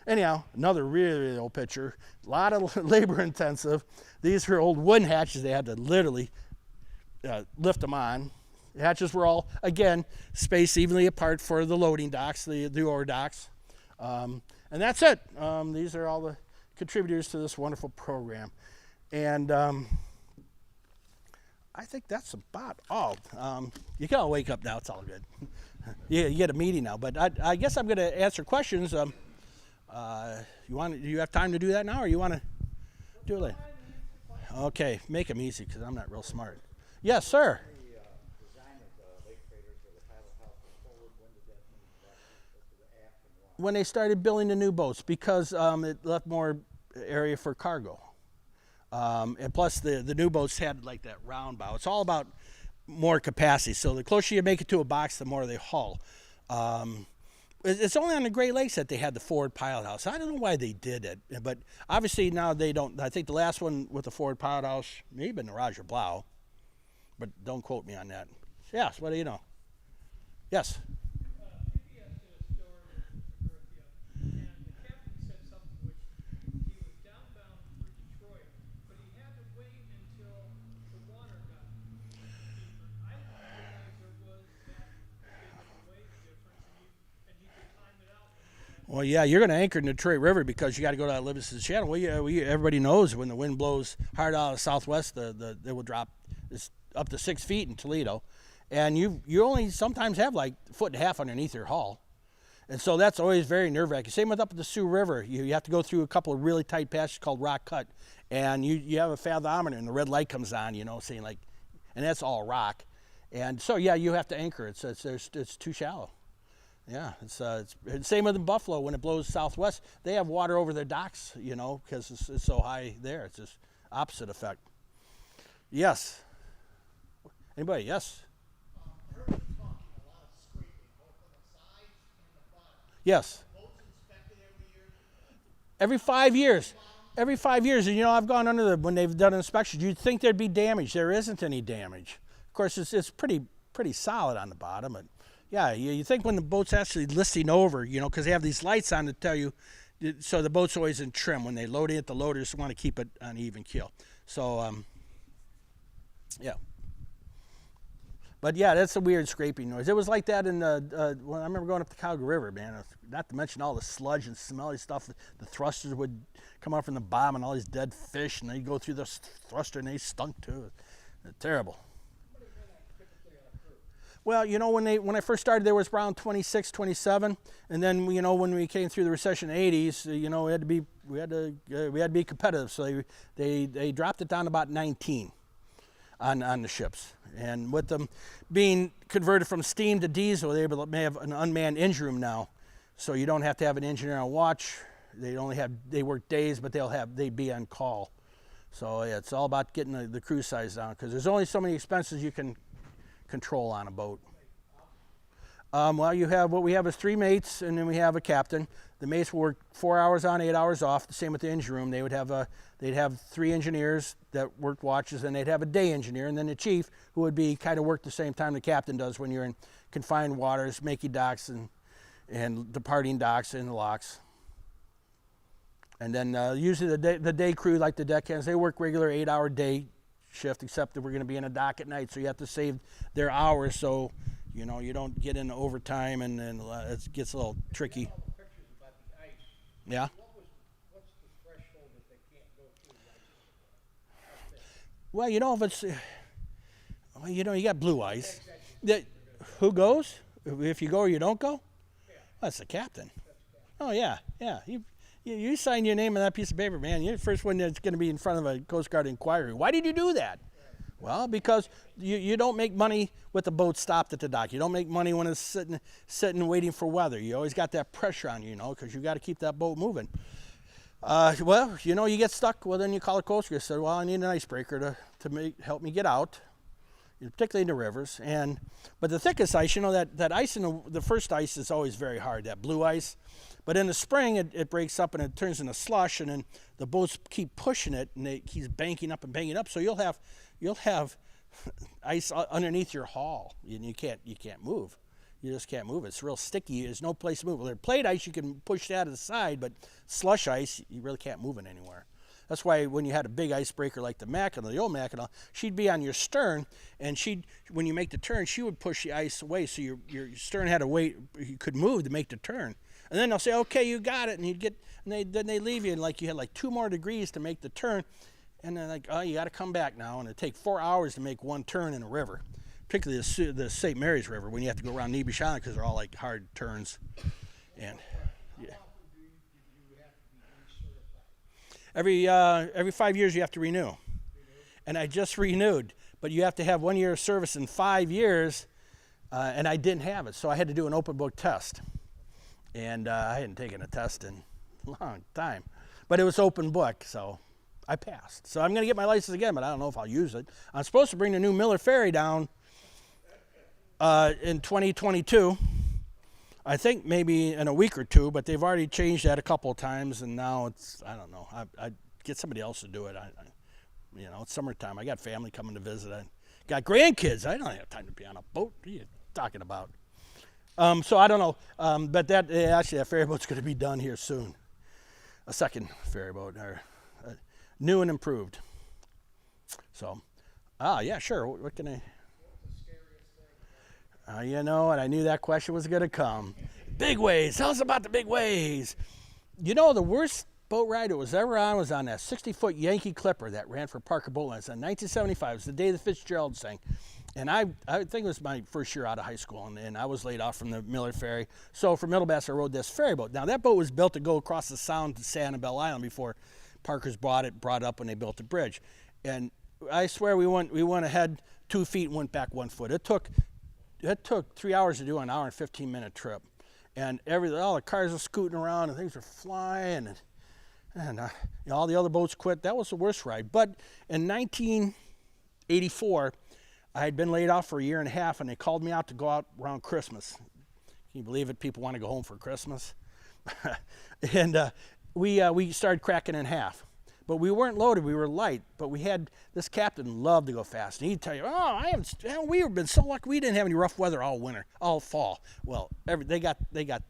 Anyhow, another really old picture. A lot of labor intensive. These were old wooden hatches. They had to literally lift them on. The hatches were all, again, spaced evenly apart for the loading docks, the ore docks. And that's it. These are all the contributors to this wonderful program. And I think that's about all. You can all wake up now. It's all good. You get a meeting now. But I guess I'm going to answer questions. Do you have time to do that now, or you want to do it later? Okay, make them easy because I'm not real smart. Yes, sir. When they started building the new boats, because it left more area for cargo. And plus the new boats had like that round bow. It's all about more capacity. So the closer you make it to a box, the more they haul. It's only on the Great Lakes that they had the forward pilot house. I don't know why they did it, but obviously now they don't. I think the last one with the forward pilot house may have been the Roger Blau, but don't quote me on that. Yes, what do you know? Yes. Well, yeah, you're going to anchor in the Detroit River because you got to go to that Livingston Channel. Well, everybody knows when the wind blows hard out of the southwest, it will drop up to 6 feet in Toledo, and you only sometimes have like a foot and a half underneath your hull, and so that's always very nerve-wracking. Same with up at the Sioux River. You have to go through a couple of really tight passages called Rock Cut, and you have a fathometer, and the red light comes on, saying like, and that's all rock, and so yeah, you have to anchor. It's too shallow. Yeah, it's same with in Buffalo. When it blows southwest, they have water over their docks, because it's so high there. It's just opposite effect. Yes. Anybody? Yes. I heard you talking a lot of scraping, both on the sides and the bottom. Yes. Boats inspected every year? Every 5 years. Every 5 years, and I've gone under when they've done inspections. You'd think there'd be damage. There isn't any damage. Of course, it's pretty solid on the bottom, but. Yeah, you think when the boat's actually listing over, because they have these lights on to tell you, so the boat's always in trim. When they load it, the loaders want to keep it on even keel. So, yeah. But yeah, that's a weird scraping noise. It was like that when I remember going up the Cuyahoga River, man. Not to mention all the sludge and smelly stuff. The thrusters would come up from the bottom and all these dead fish, and they'd go through the thruster and they stunk too. Terrible. Well, when I first started, there was around 26, 27, and then when we came through the recession in the 80s, we had to be competitive. So they dropped it down to about 19 on the ships, and with them being converted from steam to diesel, they have an unmanned engine room now, so you don't have to have an engineer on watch. They work days, but they'd be on call. So yeah, it's all about getting the crew size down because there's only so many expenses you can control on a boat. Well, what we have is 3 mates, and then we have a captain. The mates will work 4 hours on, 8 hours off. The same with the engine room. They'd have 3 engineers that worked watches, and they'd have a day engineer, and then the chief, who would be kind of work the same time the captain does when you're in confined waters, making docks and departing docks and the locks. And then usually the day crew, like the deckhands, they work regular 8-hour day shift, except that we're going to be in a dock at night, so you have to save their hours so you don't get into overtime, and then it gets a little tricky. All the pictures about the ice. Yeah. What's the threshold that they can't go through the ice? Well, if it's you got blue ice. Who goes? If you go or you don't go? Yeah. That's the captain. Oh yeah. You sign your name on that piece of paper, man. You're the first one that's going to be in front of a Coast Guard inquiry. Why did you do that? Well, because you don't make money with the boat stopped at the dock. You don't make money when it's sitting waiting for weather. You always got that pressure on you, because you got to keep that boat moving. Well, you get stuck. Well, then you call the Coast Guard. Said, well, I need an icebreaker to help me get out, particularly in the rivers. But the thickest ice, that ice in the first ice is always very hard, that blue ice. But in the spring, it breaks up and it turns into slush, and then the boats keep pushing it, and it keeps banking up and banking up. So you'll have ice underneath your hull, and you can't move. You just can't move. It's real sticky. There's no place to move. Well, there's plate ice, you can push that to the side, but slush ice, you really can't move it anywhere. That's why when you had a big icebreaker like the Mackinac, the old Mackinac, she'd be on your stern, and when you make the turn, she would push the ice away, so your stern had to wait, you could move to make the turn. And then they'll say, okay, you got it, and then they leave you, and you had 2 more degrees to make the turn, and they're like, oh, you got to come back now, and it take 4 hours to make one turn in a river, particularly the St. Mary's River, when you have to go around Nebishana, because they're all like hard turns. And yeah. Every 5 years you have to renew. And I just renewed, but you have to have 1 year of service in 5 years, and I didn't have it, so I had to do an open book test. And I hadn't taken a test in a long time, but it was open book, so I passed. So I'm going to get my license again, but I don't know if I'll use it. I'm supposed to bring the new Miller Ferry down in 2022. I think maybe in a week or two, but they've already changed that a couple of times, and now I don't know. I get somebody else to do it. It's summertime. I got family coming to visit. I got grandkids. I don't have time to be on a boat. What are you talking about? So I don't know, but that ferry boat's going to be done here soon. A second ferry boat, new and improved. So, yeah, sure. What can I? And I knew that question was going to come. Big waves. Tell us about the big waves. The worst boat ride it was ever on was on that 60-foot Yankee Clipper that ran for Parker Boat Lines in 1975. It was the day the Fitzgerald sank. And I think it was my first year out of high school, and I was laid off from the Miller Ferry. So from Middlebass, I rode this ferry boat. Now, that boat was built to go across the Sound to Sanibel Island before Parker's brought up when they built the bridge. And I swear we went ahead 2 feet and went back 1 foot. It took 3 hours to do an hour and 15-minute trip. And all the cars were scooting around, and things were flying, and all the other boats quit. That was the worst ride. But in 1984, I had been laid off for a year and a half, and they called me out to go out around Christmas. Can you believe it? People want to go home for Christmas. And we started cracking in half. But we weren't loaded. We were light. But we had this captain loved to go fast, and he'd tell you, we've been so lucky we didn't have any rough weather all winter, all fall. Well, they got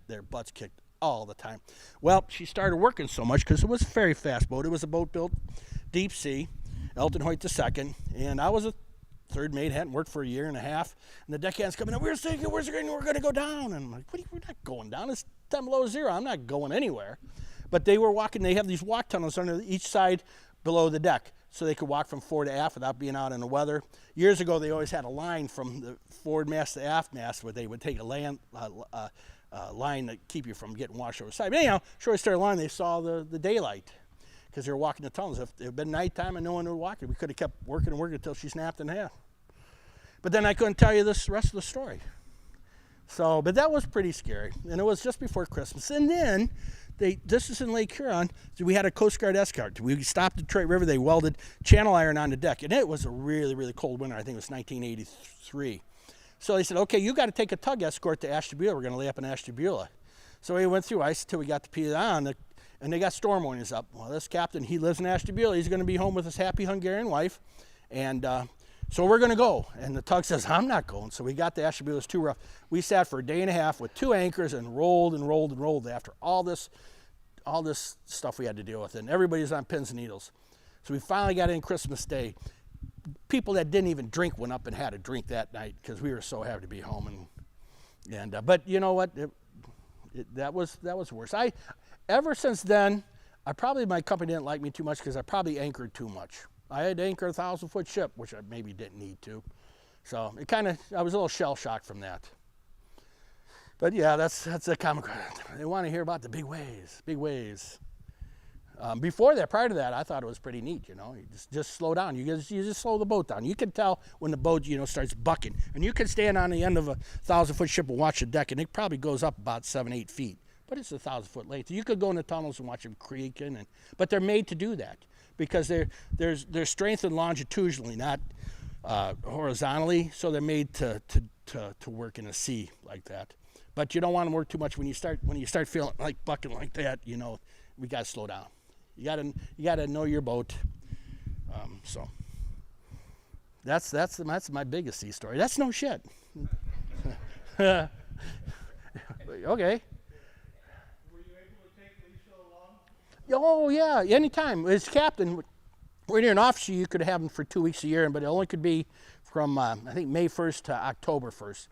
their butts kicked all the time. Well, she started working so much because it was a very fast boat. It was a boat built deep sea, Elton Hoyt II, and I was a third mate, hadn't worked for a year and a half, and the deckhand's coming in. We're thinking we're going to go down, and I'm like, we're not going down. It's 10 below zero. I'm not going anywhere. But they were walking. They have these walk tunnels under each side below the deck, so they could walk from fore to aft without being out in the weather. Years ago, they always had a line from the forward mast to aft mast where they would take a line to keep you from getting washed over the side. But anyhow, short story long, they saw the daylight because they were walking the tunnels. If it had been nighttime and no one would walk it, we could have kept working and working until she snapped in half. But then I couldn't tell you the rest of the story. So, but that was pretty scary, and it was just before Christmas. And then this is in Lake Huron. So we had a Coast Guard escort. We stopped at Detroit River. They welded channel iron on the deck, and it was a really, really cold winter. I think it was 1983. So they said, okay, you got to take a tug escort to Ashtabula. We're going to lay up in Ashtabula. So we went through ice until we got to Piedon, and they got storm warnings up. Well, this captain, he lives in Ashtabula. He's going to be home with his happy Hungarian wife, and so we're going to go. And the tug says, I'm not going. So we got to Ashtabula. It was too rough. We sat for a day and a half with 2 anchors and rolled and rolled and rolled after all this stuff we had to deal with. And everybody's on pins and needles. So we finally got in Christmas Day. People that didn't even drink went up and had a drink that night because we were so happy to be home. But you know what? That was worse. Ever since then, my company didn't like me too much because I probably anchored too much. I had to anchor a 1,000-foot ship, which I maybe didn't need to. So I was a little shell-shocked from that. But yeah, that's a comic. They want to hear about the big waves. Big waves. Before that, prior to that, I thought it was pretty neat. You just slow down. You just slow the boat down. You can tell when the boat starts bucking, and you can stand on the end of a 1,000-foot ship and watch the deck, and it probably goes up about 7-8 feet, but it's a 1,000-foot length. You could go in the tunnels and watch them creaking, but they're made to do that because they're strengthened longitudinally, not horizontally. So they're made to work in a sea like that. But you don't want to work too much when you start feeling like bucking like that. We got to slow down. You gotta know your boat. So that's my biggest sea story. That's no shit. Okay. Were you able to take Lisa along? Oh yeah, anytime. As captain, when you're an officer, you could have them for 2 weeks a year, but it only could be from I think May 1st to October 1st.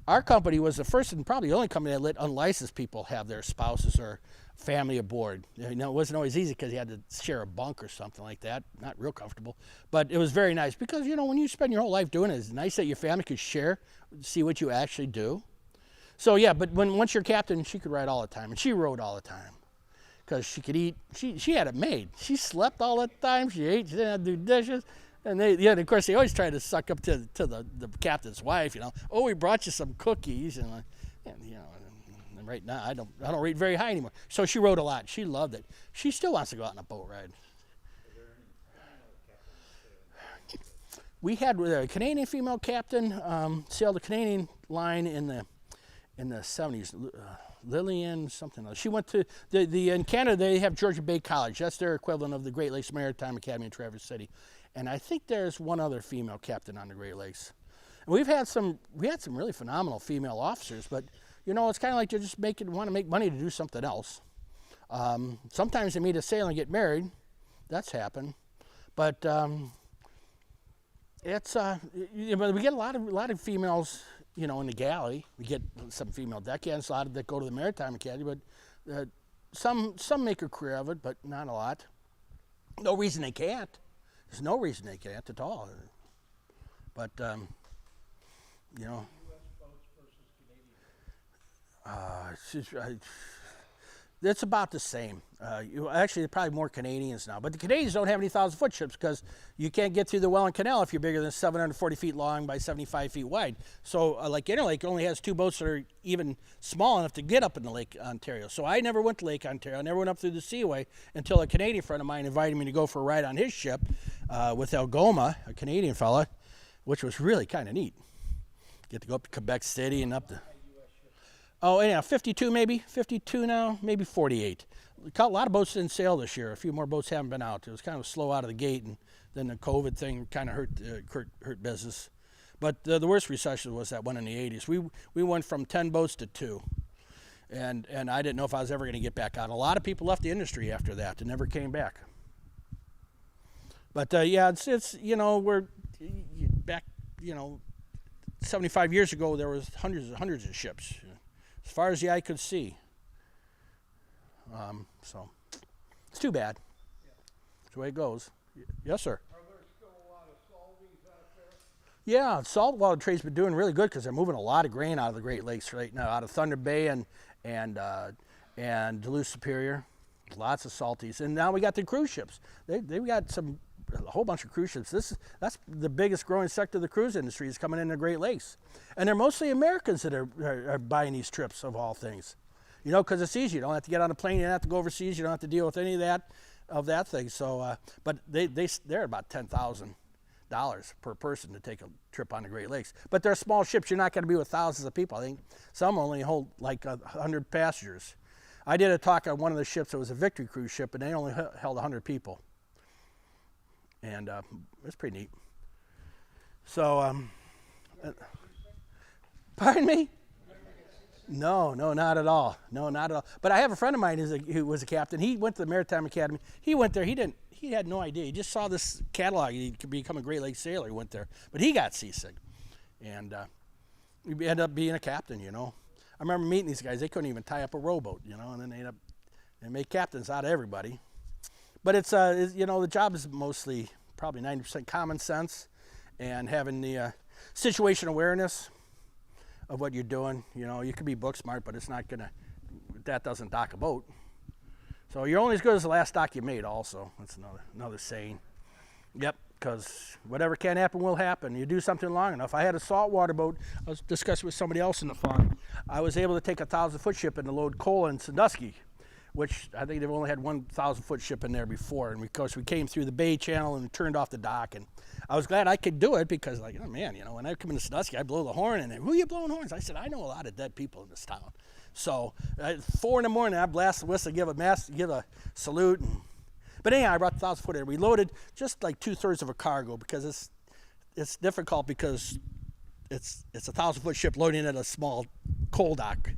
Our company was the first and probably the only company that let unlicensed people have their spouses or family aboard. It wasn't always easy because you had to share a bunk or something like that. Not real comfortable, but it was very nice because when you spend your whole life doing it, it's nice that your family could share, see what you actually do. So yeah, but once you're captain, she could ride all the time, and she rode all the time because she could eat. She had it made. She slept all the time. She ate. She didn't have to do dishes. And of course, they always try to suck up to the captain's wife. Oh, we brought you some cookies, and right now I don't rate very high anymore. So she rode a lot. She loved it. She still wants to go out on a boat ride. We had a Canadian female captain sailed the Canadian line in the 70s. Lillian something else. She went to in Canada. They have Georgia Bay College. That's their equivalent of the Great Lakes Maritime Academy in Traverse City. And I think there's one other female captain on the Great Lakes. And we had some really phenomenal female officers, but it's kind of like you just want to make money to do something else. Sometimes they meet a sail and get married. That's happened, but it's we get a lot of females, in the galley. We get some female deckhands, a lot that go to the Maritime Academy, but some make a career of it, but not a lot. No reason they can't. There's no reason they can't at all. But U.S. boats versus Canadian? It's about the same. Actually, they're probably more Canadians now. But the Canadians don't have any 1,000-foot ships because you can't get through the Welland Canal if you're bigger than 740 feet long by 75 feet wide. So like Interlake only has 2 boats that are even small enough to get up in the Lake Ontario. So I never went to Lake Ontario. I never went up through the Seaway until a Canadian friend of mine invited me to go for a ride on his ship with Algoma, a Canadian fella, which was really kind of neat. Get to go up to Quebec City and up to... Oh, yeah, 52 maybe, 52 now, maybe 48. A lot of boats didn't sail this year. A few more boats haven't been out. It was kind of slow out of the gate, and then the COVID thing kind of hurt business. But the worst recession was that one in the 80s. We went from 10 boats to 2, and I didn't know if I was ever going to get back out. A lot of people left the industry after that and never came back. But yeah, it's we're back 75 years ago there was hundreds of ships. As far as the eye could see. So it's too bad. Yeah. That's the way it goes. Yes, sir. Are there still a lot of salties out there? Yeah, saltwater trade's been doing really good because they're moving a lot of grain out of the Great Lakes right now, out of Thunder Bay and Duluth Superior. Lots of salties, and now we got the cruise ships. They've got a whole bunch of cruise ships. That's the biggest growing sector of the cruise industry is coming in the Great Lakes, and they're mostly Americans that are buying these trips of all things, because it's easy. You don't have to get on a plane. You don't have to go overseas. You don't have to deal with any of that thing. So, but they're about $10,000 per person to take a trip on the Great Lakes. But they're small ships. You're not going to be with thousands of people. I think some only hold like 100 passengers. I did a talk on one of the ships. It was a Victory cruise ship, and they only held 100 people. And it's pretty neat. So, pardon me? No, not at all. No, not at all. But I have a friend of mine who was a captain. He went to the Maritime Academy. He went there. He had no idea. He just saw this catalog. He could become a Great Lakes sailor. He went there, but he got seasick, and he ended up being a captain. I remember meeting these guys. They couldn't even tie up a rowboat. And then they made captains out of everybody. But it's the job is mostly probably 90% common sense and having the situation awareness of what you're doing. You could be book smart, but it's not that doesn't dock a boat. So you're only as good as the last dock you made also. That's another saying. Yep, because whatever can happen will happen. You do something long enough. I had a saltwater boat. I was discussing with somebody else in the farm. I was able to take a 1,000-foot ship and load coal in Sandusky, which I think they've only had 1,000-foot ship in there before. And of course, we came through the Bay Channel and turned off the dock. And I was glad I could do it because, like, oh man, when I come into Sandusky, I blow the horn. And who are you blowing horns? I said, I know a lot of dead people in this town. So at 4 in the morning, I blast the whistle, give a salute. But anyhow, I brought the 1,000-foot in. We loaded just like 2/3 of a cargo because it's difficult because it's a 1,000-foot ship loading at a small coal dock.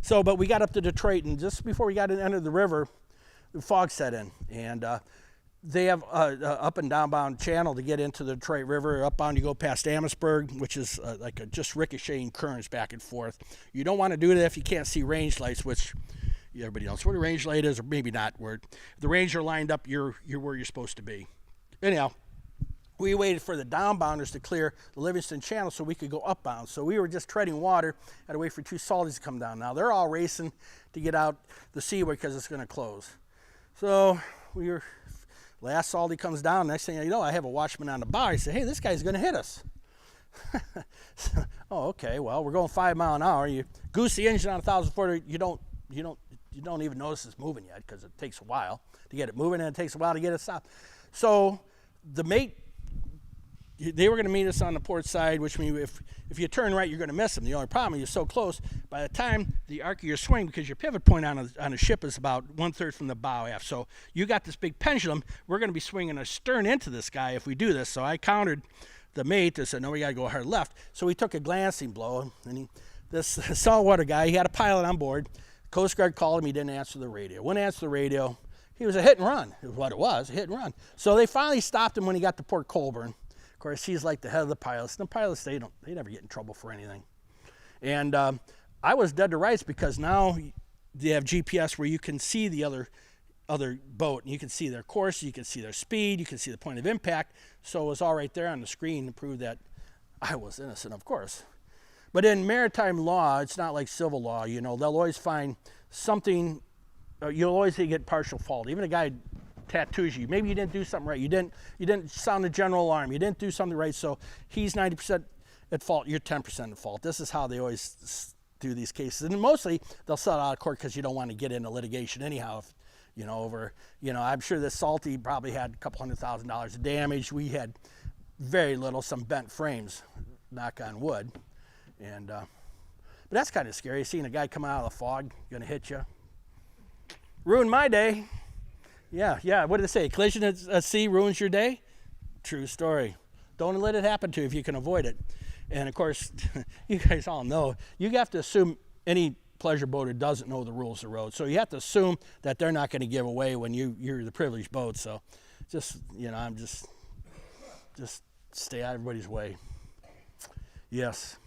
So, but we got up to Detroit, and just before we got to enter the river, the fog set in, and they have a up and downbound channel to get into the Detroit River. Upbound, you go past Amherstburg, which is like just ricocheting currents back and forth. You don't want to do that if you can't see range lights, which everybody knows where the range light is, or maybe not. Where the range are lined up, you're where you're supposed to be. Anyhow, we waited for the downbounders to clear the Livingston Channel so we could go upbound. So we were just treading water, had to wait for 2 salties to come down. Now they're all racing to get out the seaway because it's going to close. So last salty comes down. Next thing you know, I have a watchman on the bar. He said, "Hey, this guy's going to hit us." Oh, okay. Well, we're going 5 miles an hour. You goose the engine on a 1,000-footer. You don't even notice it's moving yet because it takes a while to get it moving, and it takes a while to get it stopped. So the mate, they were going to meet us on the port side, which means if you turn right, you're going to miss them. The only problem is you're so close. By the time the arc of your swing, because your pivot point on a ship is about 1/3 from the bow aft. So you got this big pendulum. We're going to be swinging a stern into this guy if we do this. So I countered the mate and said, no, we got to go hard left. So we took a glancing blow, and this saltwater guy, he had a pilot on board. Coast Guard called him. He didn't answer the radio. Wouldn't answer the radio. He was a hit and run, is what it was, a hit and run. So they finally stopped him when he got to Port Colborne. Of course, he's like the head of the pilots. And the pilots, they never get in trouble for anything. And I was dead to rights because now they have GPS where you can see the other boat, and you can see their course, you can see their speed, you can see the point of impact. So it was all right there on the screen to prove that I was innocent, of course. But in maritime law, it's not like civil law. They'll always find something. You'll always get partial fault. Even a guy tattoos you. Maybe you didn't do something right. You didn't sound the general alarm. You didn't do something right. So he's 90% at fault. You're 10% at fault. This is how they always do these cases. And mostly they'll settle out of court because you don't want to get into litigation anyhow. I'm sure this salty probably had a couple $100,000 of damage. We had very little, some bent frames, knock on wood. And but that's kind of scary, seeing a guy come out of the fog, gonna hit you. Ruined my day. Yeah. What did they say? Collision at sea ruins your day? True story. Don't let it happen to you if you can avoid it. And of course, you guys all know, you have to assume any pleasure boater doesn't know the rules of the road. So you have to assume that they're not going to give away when you're the privileged boat. So just stay out of everybody's way. Yes.